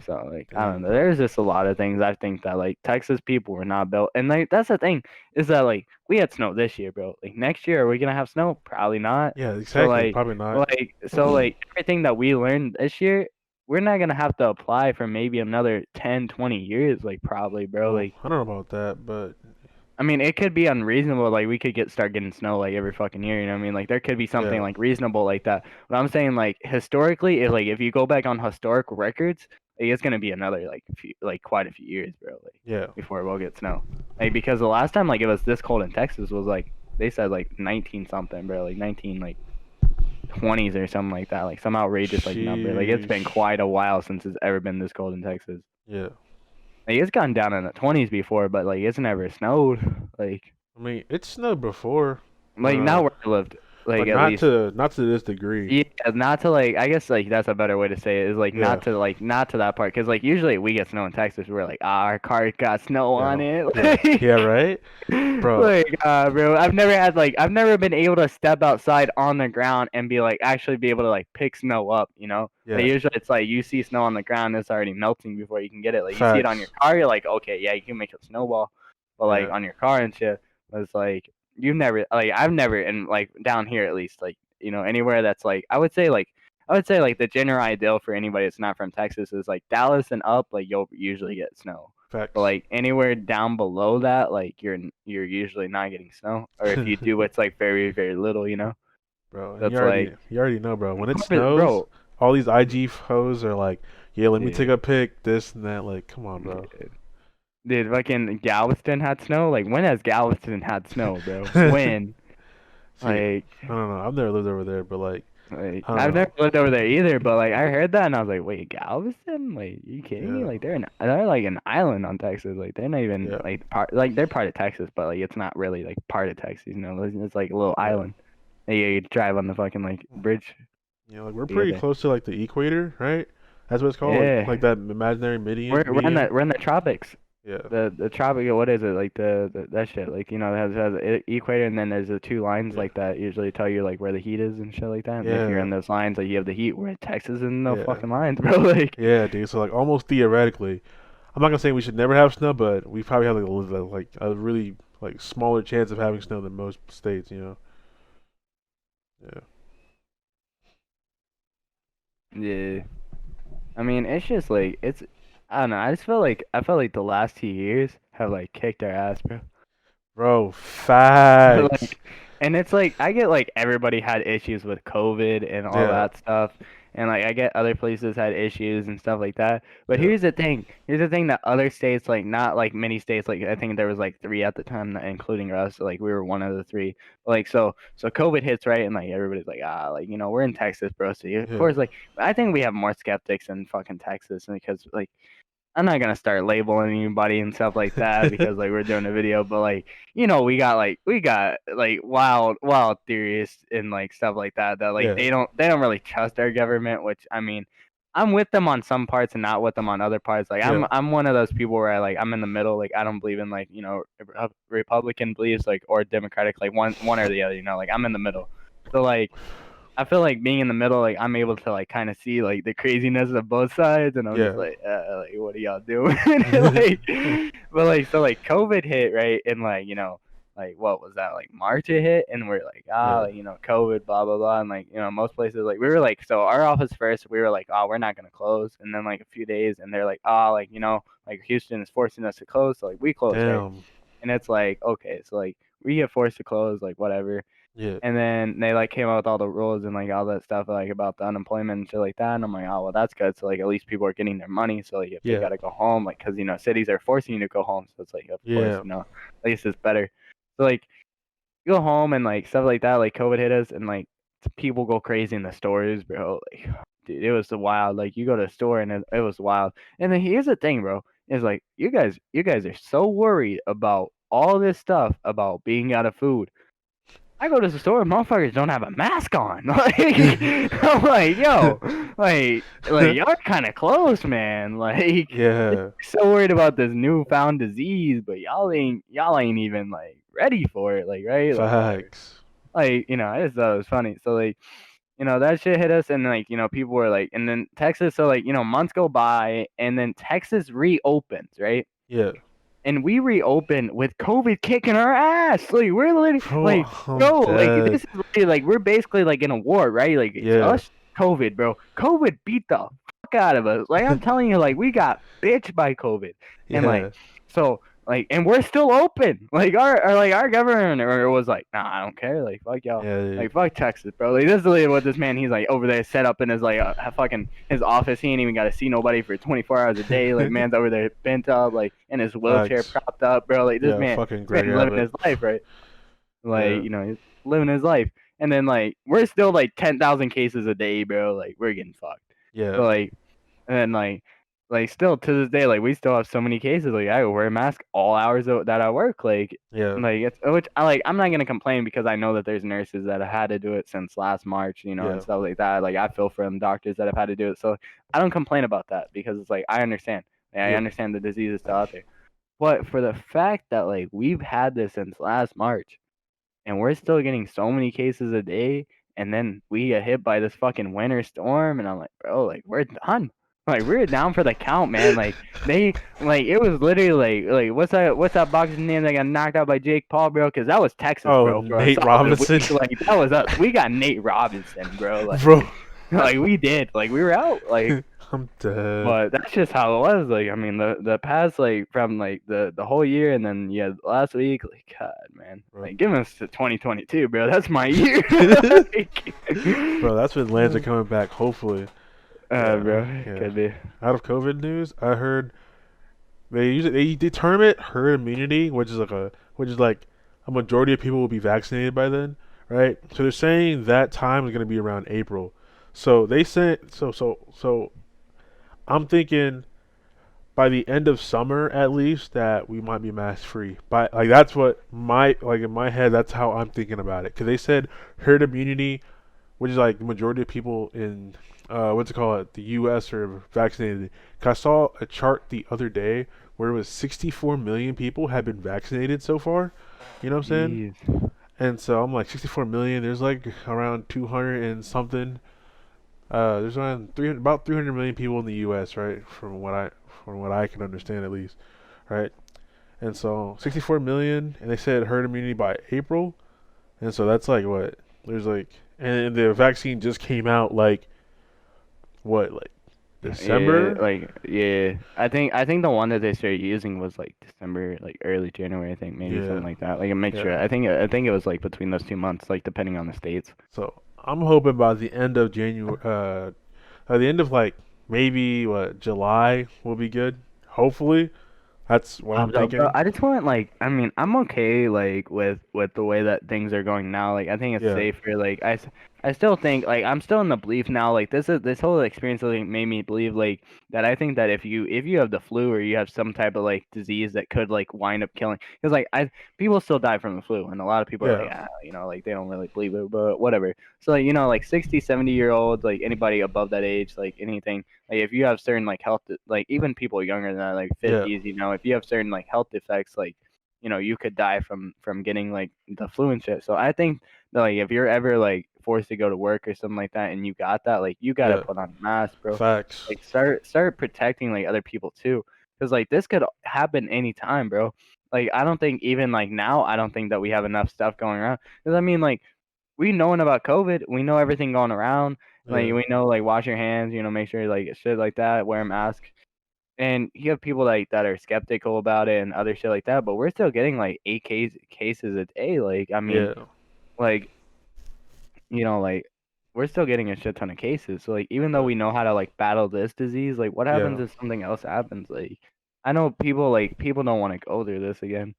So like, I don't Dang, know. bro. There's just a lot of things I think that like Texas people were not built, and like that's the thing is that like we had snow this year, bro. Like next year, are we gonna have snow? Probably not. Yeah, So exactly. like, Probably not. everything that we learned this year, we're not gonna have to apply for maybe another 10, 20 years, like probably, bro. Well, Like I don't know about that, but I mean, it could be unreasonable. Like we could start getting snow like every fucking year. You know what I mean? Like there could be something yeah. like reasonable like that. But I'm saying like historically, if you go back on historic records, like, it's gonna be another like quite a few years, bro. Like Yeah. before we'll get snow. Like because the last time like it was this cold in Texas was like they said like 19 something, bro. Like 19 like 20s or something like that. Like some outrageous like number. Like it's been Sheesh. quite a while since it's ever been this cold in Texas. Yeah. Like it's gone down in the 20s before, but like it's never snowed. Like. I mean, it snowed before. Like not where I lived, like But at least. not to this degree. Yeah, not to like. I guess like that's a better way to say it. Is like Yeah. not to that part because like usually we get snow in Texas. We're like, our car got snow on Yeah. it. Yeah. Yeah, right? Bro. Bro, I've never been able to step outside on the ground and be like actually be able to like pick snow up. You know, like Yeah. usually it's like you see snow on the ground, it's already melting before you can get it. Like you see it on your Facts. car, you're like, okay, yeah, you can make a snowball, but like Yeah. on your car and shit, it's like you've never like I've never and like down here at least like anywhere that's like I would say like the general ideal for anybody that's not from Texas is like Dallas and up like you'll usually get snow. But Facts. like anywhere down below that like you're usually not getting snow or if you do it's like very very little. Bro, and That's like you already know, bro. When it snows, bro all these IG hoes are like, "Yeah, let me take dude, a pic, this and that." Like, come on, bro. dude fucking Galveston had snow like when has Galveston had snow bro when See, like I don't know. I've never lived over there, but Like I don't I've know. never lived over there either, but like I heard that and I was like, wait, Galveston? Like, you kidding me? Yeah. Like they're like an island on Texas. Like they're not even Yeah. they're part of Texas, but like it's not really like part of Texas. It's like a little Yeah. island. And you drive on the fucking like bridge Yeah, like we're to get pretty there. close to like the equator, right? That's what it's called, like Yeah, that imaginary median. we're in the tropics. Yeah. The tropic, what is it like the that shit like it has equator and then there's the two lines Yeah. like that usually tell you like where the heat is and shit like that and if you're Yeah. in those lines like you have the heat where Texas is in no Yeah. fucking lines bro like Yeah, dude. So like almost theoretically, I'm not gonna say we should never have snow, but we probably have like a really like smaller chance of having snow than most states, you know. Yeah. Yeah. I mean, it's just like it's. I don't know. I felt like the last 2 years have like kicked our ass, bro. Bro, facts. Like, and it's like I get like everybody had issues with COVID and all Yeah, that stuff, and like I get other places had issues and stuff like that. But yeah, here's the thing. Here's the thing that other states, like not like many states, like I think there was like three at the time, including us. So, like we were one of the three. Like so COVID hits right, and like everybody's like like we're in Texas, bro. So of yeah, course like I think we have more skeptics in fucking Texas, and because like I'm not gonna start labeling anybody and stuff like that because like we're doing a video, but like we got like wild theories and like stuff like that like yeah, they don't really trust our government, which I mean I'm with them on some parts and not with them on other parts. Like yeah, I'm one of those people where I'm in the middle. Like I don't believe in like Republican beliefs like or Democratic like one or the other. Like I'm in the middle. So like I feel like being in the middle, like I'm able to like kind of see like the craziness of both sides, and I'm just yeah. like what are y'all doing? Like, but like so like COVID hit right, and like like what was that like March it hit, and we're like Yeah, like COVID blah blah blah, and like most places like we were like so our office first we were like we're not gonna close, and then like a few days, and they're like like like Houston is forcing us to close, so like we close right, damn. and it's like okay, so like we get forced to close like whatever. Yeah, And then they like came out with all the rules and like all that stuff like about the unemployment and shit like that. And I'm like, oh well, that's good. So like at least people are getting their money. So like if they yeah, gotta go home, like because cities are forcing you to go home. So it's like of course yeah, at least it's better. So like you go home and like stuff like that. Like COVID hit us and like people go crazy in the stores, bro. Like dude, it was so wild. Like you go to a store and it was wild. And then here's the thing, bro. Is like you guys are so worried about all this stuff about being out of food. I go to the store, motherfuckers don't have a mask on. Like, I'm like, yo, like y'all kind of close, man. Like, you're yeah. so worried about this newfound disease, but y'all ain't even like ready for it. Like, right? Like, whatever. Facts. Like, I just thought it was funny. So, like, that shit hit us, and like, people were like, and then Texas. So, like, months go by, and then Texas reopens, right? Yeah. And we reopened with COVID kicking our ass. Like we're literally Bro, like, I'm bro, like dead. this is literally, like we're basically like in a war, right? Like it's Yeah. us, COVID, bro. COVID beat the fuck out of us. Like I'm telling you, like we got bitched by COVID, and like Yeah. so. Like and we're still open. Like our governor was like, nah, I don't care. Like fuck y'all. Yeah, dude. Like fuck Texas, bro. Like this is literally what this man he's like over there set up in his like fucking his office. He ain't even got to see nobody for 24 hours a day. Like man's over there bent up, like in his wheelchair Facts. propped up, bro. Like Yeah, fucking this Greg man's living Abbott. his life, right? Like Yeah. he's living his life. And then like we're still like 10,000 cases a day, bro. Like we're getting fucked. Yeah. So like and then like still to this day, like we still have so many cases. Like I wear a mask all hours that I work. Yeah. Like it's which I like. I'm not gonna complain because I know that there's nurses that have had to do it since last March, and Yeah. stuff like that. Like I feel for them doctors that have had to do it. So I don't complain about that because it's like I understand. Like, I Yeah. understand the disease is still out there. But for the fact that like we've had this since last March and we're still getting so many cases a day, and then we get hit by this fucking winter storm, and I'm like, bro, like we're done. Like we're down for the count, man. Like it was literally like what's that boxing name that got knocked out by Jake Paul, bro? Because that was Texas, Oh, bro, for a Nate solid Robinson. week. Like that was us. We got Nate Robinson, bro. Like Bro, like we did. Like we were out. Like I'm dead. but that's just how it was. Like I mean, the past like from like the whole year, and then last week. Like God, man, Bro. like give us to 2022, bro. That's my year. Like, Bro, that's when Lands are coming back, hopefully. bro, Yeah. could be. Out of COVID news, I heard they determine it herd immunity, which is like a majority of people will be vaccinated by then, right? So they're saying that time is gonna be around April. So they said so I'm thinking by the end of summer at least that we might be mask free. But like that's what my like in my head that's how I'm thinking about it. Cause they said herd immunity, which is like the majority of people in what's it called the U.S. are vaccinated. 'Cause I saw a chart the other day where it was 64 million people have been vaccinated so far. You know what I'm saying? Jeez. And so I'm like 64 million. There's like around 200 and something. There's around about 300 million people in the U.S. Right, from what I can understand at least, right? And so 64 million, and they said herd immunity by April, and so that's like what there's like, and the vaccine just came out like What, like Yeah, December? like yeah. I think the one that they started using was like December, like early January, I think maybe Yeah, something like that. Like a mixture. yeah. I think it was like between those 2 months, like depending on the states. So I'm hoping by the end of January, at the end of like maybe what July will be good. Hopefully, that's what I'm So, bro, thinking. I just want like I mean I'm okay like with the way that things are going now. Like I think it's Yeah, safer. I still think like I'm still in the belief now. Like this whole experience like made me believe like that. I think that if you have the flu or you have some type of like disease that could like wind up killing, because like I people still die from the flu, and a lot of people are like yeah, like they don't really believe it, but whatever. So like like 60, 70 year olds, like anybody above that age, like anything like if you have certain like health, like even people younger than that, like yeah, 50s, if you have certain like health defects, like you could die from getting like the flu and shit. So I think that, like if you're ever like forced to go to work or something like that, and you got that, like you gotta yeah. put on a mask, bro. Facts. Like start protecting like other people too, because like this could happen anytime, bro. Like I don't think even like now, I don't think that we have enough stuff going around. Because I mean, like we knowing about COVID, we know everything going around. Like Yeah, we know like wash your hands, make sure like shit like that, wear a mask. And you have people like that are skeptical about it and other shit like that, but we're still getting like cases a day. Like I mean, yeah, like like we're still getting a shit ton of cases. So like even though yeah, we know how to like battle this disease, like what happens yeah, if something else happens? Like I know people don't want to go through this again.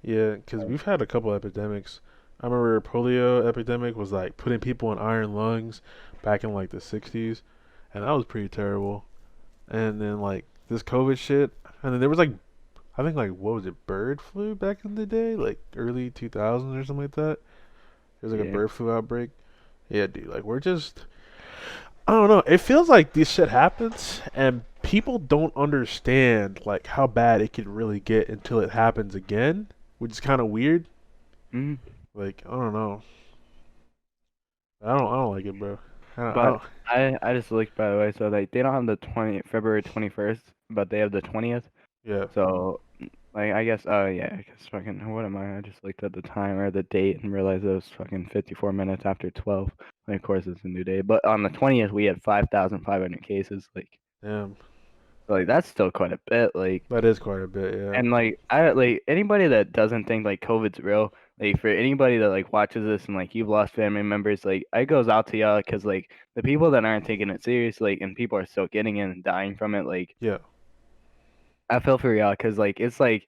yeah. Because we've had a couple epidemics. I remember polio epidemic was like putting people in iron lungs back in like the 60s, and that was pretty terrible. And then like this COVID shit, and then there was like I think like what was it, bird flu back in the day, like early 2000s or something like that. There was like a Yeah. bird flu outbreak. Yeah, dude. Like we're just I don't know. It feels like this shit happens and people don't understand like how bad it can really get until it happens again, which is kind of weird. Mhm. Like I don't know. I don't like it, bro. I But don't, I just looked, by the way, so like they don't have the February 21st, but they have the 20th. yeah, So like I guess yeah, I guess fucking what am I? I just looked at the time or the date and realized it was fucking 54 minutes after 12. Like, of course it's a new day. But on the 20th we had 5,500 cases. damn. Like that's still quite a bit. Like That is quite a bit, yeah. and like I like anybody that doesn't think like COVID's real, like for anybody that like watches this and like you've lost family members, like it goes out to y'all because like the people that aren't taking it serious, like and people are still getting it and dying from it, like Yeah, I feel for y'all because like it's like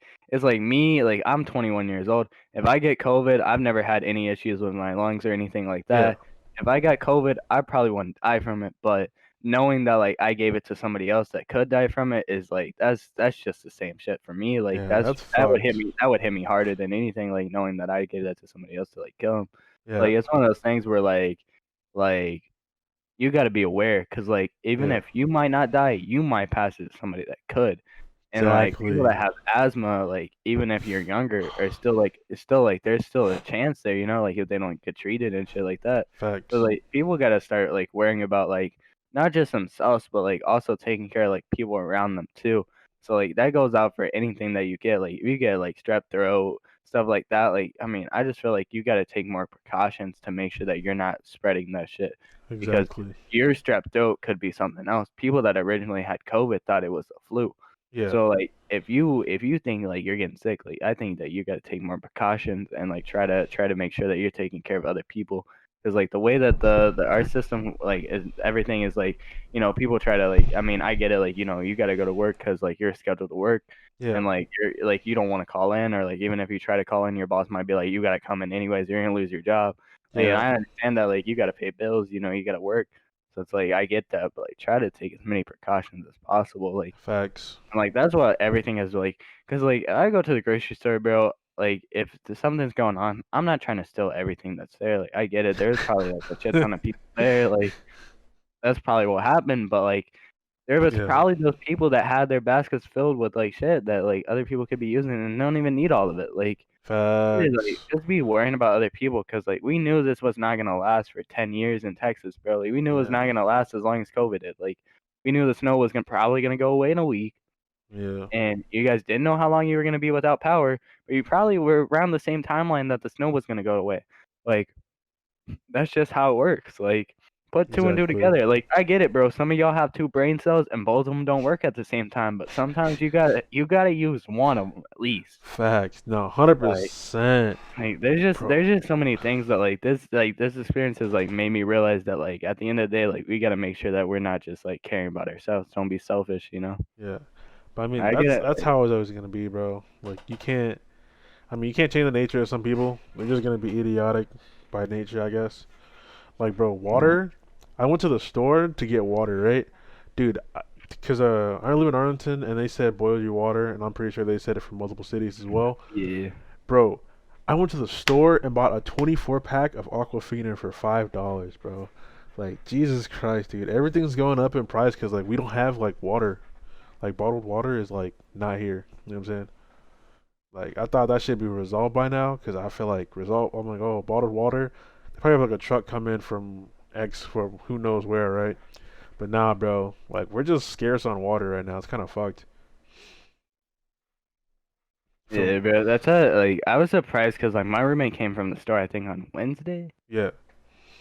me, like I'm 21 years old. If I get COVID, I've never had any issues with my lungs or anything like yeah, that. If I got COVID, I probably wouldn't die from it, but knowing that like I gave it to somebody else that could die from it is like that's just the same shit for me. Like yeah. That's that would hit fucked. me harder than anything, like knowing that I gave that to somebody else to like kill him. Yeah, Like it's one of those things where like you got to be aware because like even yeah. if you might not die, you might pass it to somebody that could. And like people that Exactly. have asthma, like even if you're younger, are still like it's still like there's still a chance there, like if they don't get treated and shit like that. So Facts. like people gotta start like worrying about like not just themselves, but like also taking care of like people around them too. So like that goes out for anything that you get. Like if you get like strep throat, stuff like that, like I mean, I just feel like you gotta take more precautions to make sure that you're not spreading that shit. Because Exactly. your strep throat could be something else. People that originally had COVID thought it was the flu. Yeah, So like if you think like you're getting sick, like I think that you got to take more precautions and like try to make sure that you're taking care of other people. Because like the way that the our system like is everything is like people try to like I mean I get it like you got to go to work because like you're scheduled to work yeah, and like you're like you don't want to call in or like even if you try to call in your boss might be like you got to come in anyways, you're gonna lose your job. Like and yeah. I understand that like you got to pay bills, you got to work. So it's like I get that, but like try to take as many precautions as possible. Like Facts. and, like, that's what everything is like. Cause like, I go to the grocery store, bro, like, if something's going on, I'm not trying to steal everything that's there, like, I get it, there's probably, like, a shit ton of people there, like, that's probably what happened, but, like, there was Yeah. probably those people that had their baskets filled with, like, shit that, like, other people could be using and don't even need all of it, like, really, like, Facts. just be worrying about other people, cause like, we knew this was not gonna last for 10 years in Texas, bro, like, we knew it was Yeah. not gonna last as long as COVID did, like, we knew the snow was probably gonna go away in a week Yeah. and you guys didn't know how long you were gonna be without power, but you probably were around the same timeline that the snow was gonna go away. Like, that's just how it works. Like, put two and two Exactly. together. Like I get it, bro. Some of y'all have two brain cells and both of them don't work at the same time. But sometimes you gotta use one of them at least. Facts. No, 100%. There's just so many things that this experience has like made me realize that like at the end of the day like we gotta make sure that we're not just like caring about ourselves. Don't be selfish, you know. Yeah. But I mean, I get it. that's how it's always gonna be, bro. Like you can't. I mean, you can't change the nature of some people. They're just gonna be idiotic by nature, I guess. Like, bro, water. I went to the store to get water, right, dude? Because I live in Arlington, and they said boil your water, and I'm pretty sure they said it for multiple cities as well. Yeah. Bro, I went to the store and bought a 24 pack of Aquafina for $5, bro. Like, Jesus Christ, dude. Everything's going up in price because like we don't have like water. Like bottled water is like not here. You know what I'm saying? Like I thought that should be resolved by now because I feel like resolved. I'm like, oh, bottled water. They probably have like a truck come in from X from who knows where, right? But nah, bro. Like we're just scarce on water right now. It's kind of fucked. Yeah, So bro. That's like I was surprised because like my roommate came from the store I think on Wednesday. yeah,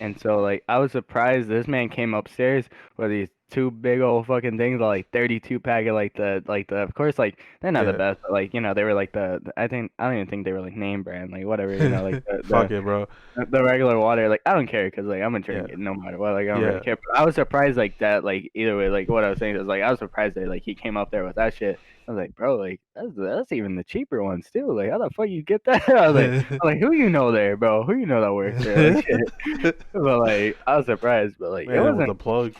And so like I was surprised this man came upstairs with these two big old fucking things, like 32 pack of like the of course like they're not the yeah. best, but like you know they were like I think I don't even think they were like name brand like whatever you know like Fuck it, bro. the regular water like I don't care because like I'm gonna Yeah, drink it no matter what like I don't really yeah. care. But I was surprised like that like either way like what I was saying is like I was surprised that like he came up there with that shit. I was like, bro, like that's even the cheaper ones too. Like, how the fuck you get that? I was like, who you know there, bro? Who you know that works there? Like, shit. But like, I was surprised, but like, it Man, with wasn't the plug.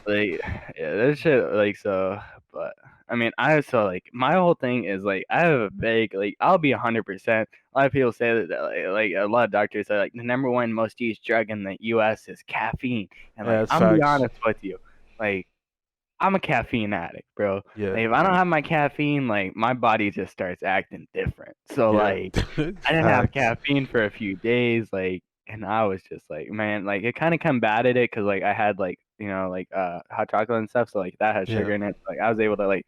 like, yeah, that shit like so. But I mean, I so like my whole thing is like I have a big like I'll be 100%. A lot of people say that like a lot of doctors say like the number one most used drug in the U.S. is caffeine, and Yeah, like it's I'm be facts. honest with you, like. I'm a caffeine addict, bro. Yeah, Like, if I don't have my caffeine, like my body just starts acting different. So yeah. like I didn't have Facts. caffeine for a few days, like, and I was just like, man, like it kind of combated it because like I had like you know like hot chocolate and stuff, so like that had Yeah. sugar in it. So, like I was able to like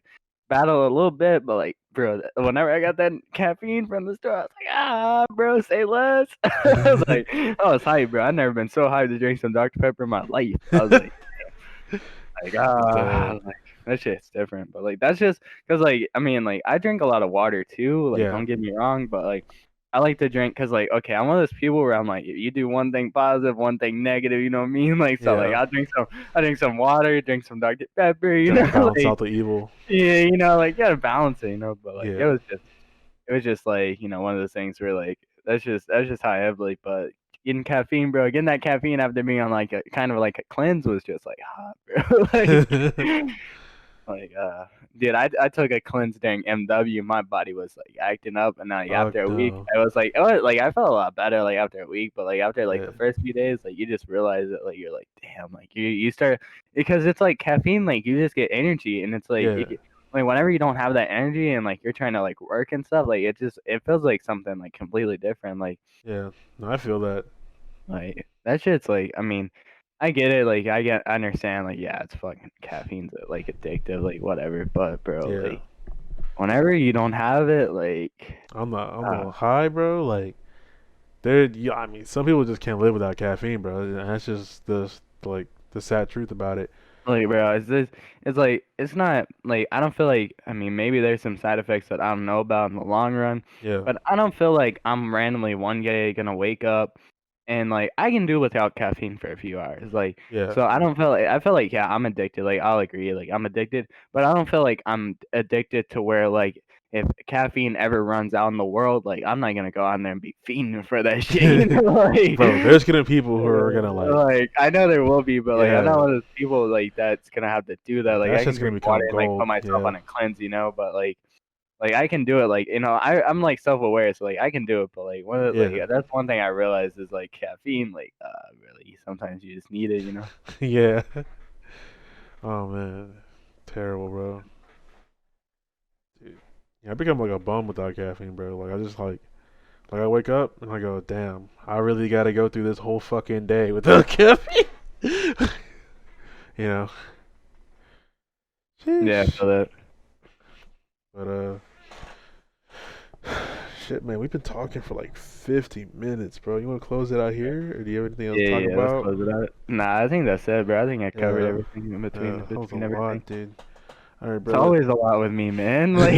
battle a little bit, but like bro, whenever I got that caffeine from the store, I was like, ah, bro, say less. I was like, I was hyped, bro. I've never been so hyped to drink some Dr Pepper in my life. I was like, The like that shit's different, but like that's just because like I mean like I drink a lot of water too. Like yeah, don't get me wrong, but like I like to drink because like okay, I'm one of those people where I'm like you do one thing positive, one thing negative. You know what I mean? Like so like yeah. I drink some water, drink some Dr Pepper. You Gotta know, balance like out the evil. yeah, you know, like you gotta balance it. You know, but like Yeah. it was just like you know one of those things where like that's just how I have like but. Getting caffeine, bro. Getting that caffeine after being on like a kind of like a cleanse was just like hot, bro. Like, dude, I took a cleanse during MW. My body was like acting up, and then like, Fuck after a week, no. like I felt a lot better like after a week. But like after like Yeah. the first few days, like you just realize that like you're like, damn, like you start because it's like caffeine, like you just get energy, and it's like Yeah. like whenever you don't have that energy and like you're trying to like work and stuff, like it feels like something like completely different. Yeah. No, I feel that. Like that shit's like I mean, I get it, like I understand, like yeah, it's fucking caffeine's like addictive, like whatever. But bro, Yeah. like whenever you don't have it, like I'm uh the high, bro. Like there. Yeah, I mean, some people just can't live without caffeine, bro. And that's just the sad truth about it. like bro, it's like it's not like I don't feel like I mean maybe there's some side effects that I don't know about in the long run, Yeah. but I don't feel like I'm randomly one day gonna wake up and like I can do without caffeine for a few hours. Like Yeah. so I feel like yeah, I'm addicted. Like I'll agree, like I'm addicted, but I don't feel like I'm addicted to where like if caffeine ever runs out in the world, like I'm not gonna go out there and be fiending for that shit. You know, like Bro, there's gonna be people who are gonna like I know there will be, but like I'm not yeah. one of those people like that's gonna have to do that. Like That's I can just gonna drink water become and like put gold. myself Yeah. on a cleanse, you know, but like I can do it, like you know, I'm like self-aware, so like I can do it, but like one of the, Yeah. like that's one thing I realized is like caffeine, like really sometimes you just need it, you know. Yeah. Oh man. Terrible, bro. Dude. Yeah, I become like a bum without caffeine, bro. Like I just like I wake up and I go, damn, I really gotta go through this whole fucking day without caffeine. You know. Yeah, I Sheesh. feel that. But shit, man. We've been talking for like 50 minutes, bro. You want to close it out here, or do you have anything else to talk Yeah, let's about? close it out. Nah, I think that's it, bro. I think I covered Yeah, everything in between, that was a everything. lot, dude. All right, It's brother. always a lot with me, man. Like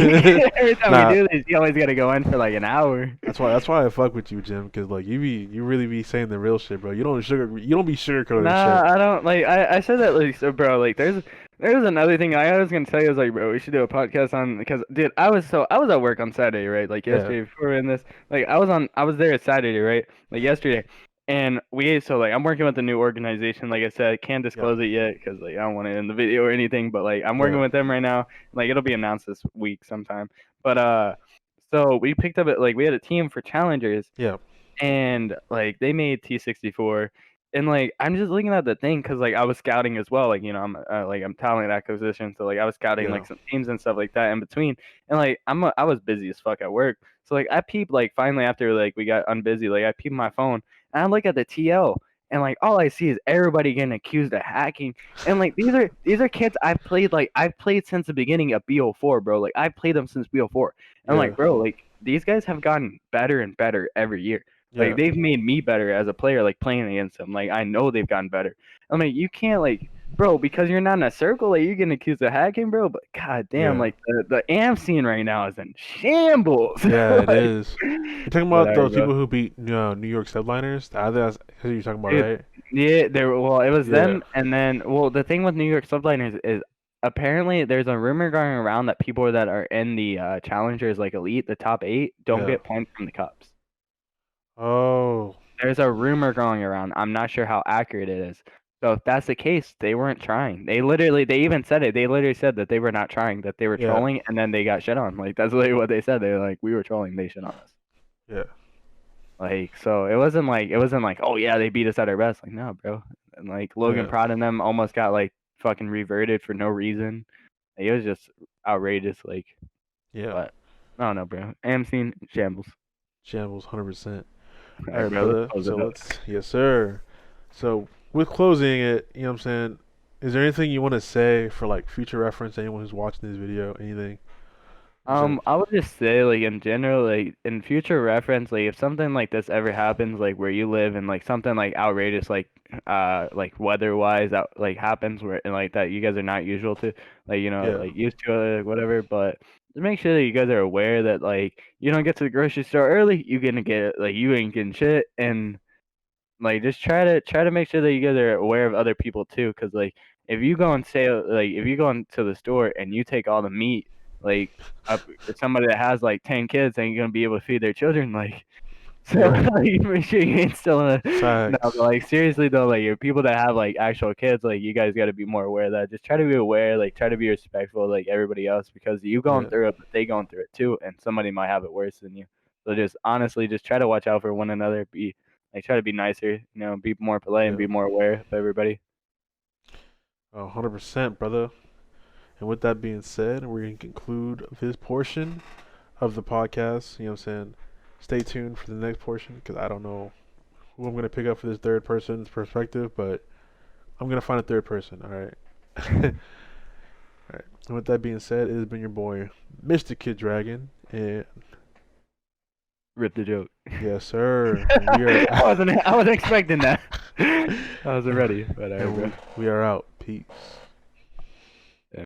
every time we Nah, do this, you always gotta go in for like an hour. that's why I fuck with you, Jim, because like you really be saying the real shit, bro. You don't be sugarcoating Nah, shit. I don't like. I said that like, so, bro. Like, there's another thing I was gonna tell you. I was like, bro, we should do a podcast on because, dude, I was at work on Saturday, right? Like Yeah, yesterday before we were in this. Like, I was there Saturday, right? Like yesterday, and like I'm working with a new organization. Like I said, I can't yeah, disclose it yet because like I don't want it in the video or anything. But like I'm working yeah, with them right now. Like it'll be announced this week sometime. But so we picked up like we had a team for challengers yeah, and like they made T64 and like I'm just looking at the thing because like I was scouting as well, like I'm talent acquisition, so like I was scouting yeah, like some teams and stuff like that in between, and like I was busy as fuck at work, so like I peeped like finally after like we got unbusy, like I peeped my phone and I look at the TL and like all I see is everybody getting accused of hacking, and like these are kids I've played since the beginning of BO4, bro, like I've played them since BO4, and I'm yeah, like, bro, like these guys have gotten better and better every year. yeah, Like they've made me better as a player, like playing against them. Like I know they've gotten better. I mean, you can't like, bro, because you're not in a circle, like you're getting accused of hacking, bro. But god damn, yeah. like the AM scene right now is in shambles. Yeah, it Like, is. You're talking about whatever, those bro. people who beat New York subliners. I think that's who you're talking about, Dude, right? yeah, there. Well, it was Yeah, them, and then well, the thing with New York subliners is apparently there's a rumor going around that people that are in the challengers, like elite, the top 8, don't yeah. get points from the cups. Oh, There's a rumor going around. I'm not sure how accurate it is. So if that's the case, they weren't trying. They even said it. They literally said that they were not trying, that they were yeah, trolling, and then they got shit on. Like that's literally what they said. They were like, we were trolling, they shit on us. yeah, Like so, it wasn't like, oh yeah, they beat us at our best. Like no, bro. And like Logan yeah, Prod and them almost got like fucking reverted for no reason. Like, it was just outrageous. Like, yeah. but I don't know, bro. AM scene shambles. Shambles, 100%. All All right, right, bro. Let's brother. close So it up. yes, sir. So with closing it, you know what I'm saying? Is there anything you want to say for like future reference? Anyone who's watching this video, anything? I'm saying, I would just say, like, in general, like, in future reference, like, if something like this ever happens, like, where you live and, like, something, like, outrageous, like, weather-wise, out, like, happens where, and, like, that you guys are not usual to, like, yeah, like, used to, like, whatever, but just make sure that you guys are aware that, like, you don't get to the grocery store early, you're gonna get, like, you ain't getting shit, and, like, just try to make sure that you guys are aware of other people, too, because, like, if you go into the store and you take all the meat, like, up somebody that has like 10 kids ain't gonna be able to feed their children, like so yeah. like make sure you ain't still in a no, but, Facts. like seriously though, like your people that have like actual kids, like you guys gotta be more aware of that. Just try to be aware, like try to be respectful like everybody else because you going Yeah, through it, but they going through it too, and somebody might have it worse than you. So just honestly just try to watch out for one another, be like try to be nicer, be more polite and yeah. be more aware of everybody. 100%, brother. And with that being said, we're going to conclude this portion of the podcast. You know what I'm saying? Stay tuned for the next portion because I don't know who I'm going to pick up for this third person's perspective, but I'm going to find a third person. All right. All right. And with that being said, it has been your boy, Mr.kiddragon. And Rip the joke. yes, sir. We are I wasn't expecting that. I wasn't ready, but alright, and bro. we are out. Peace.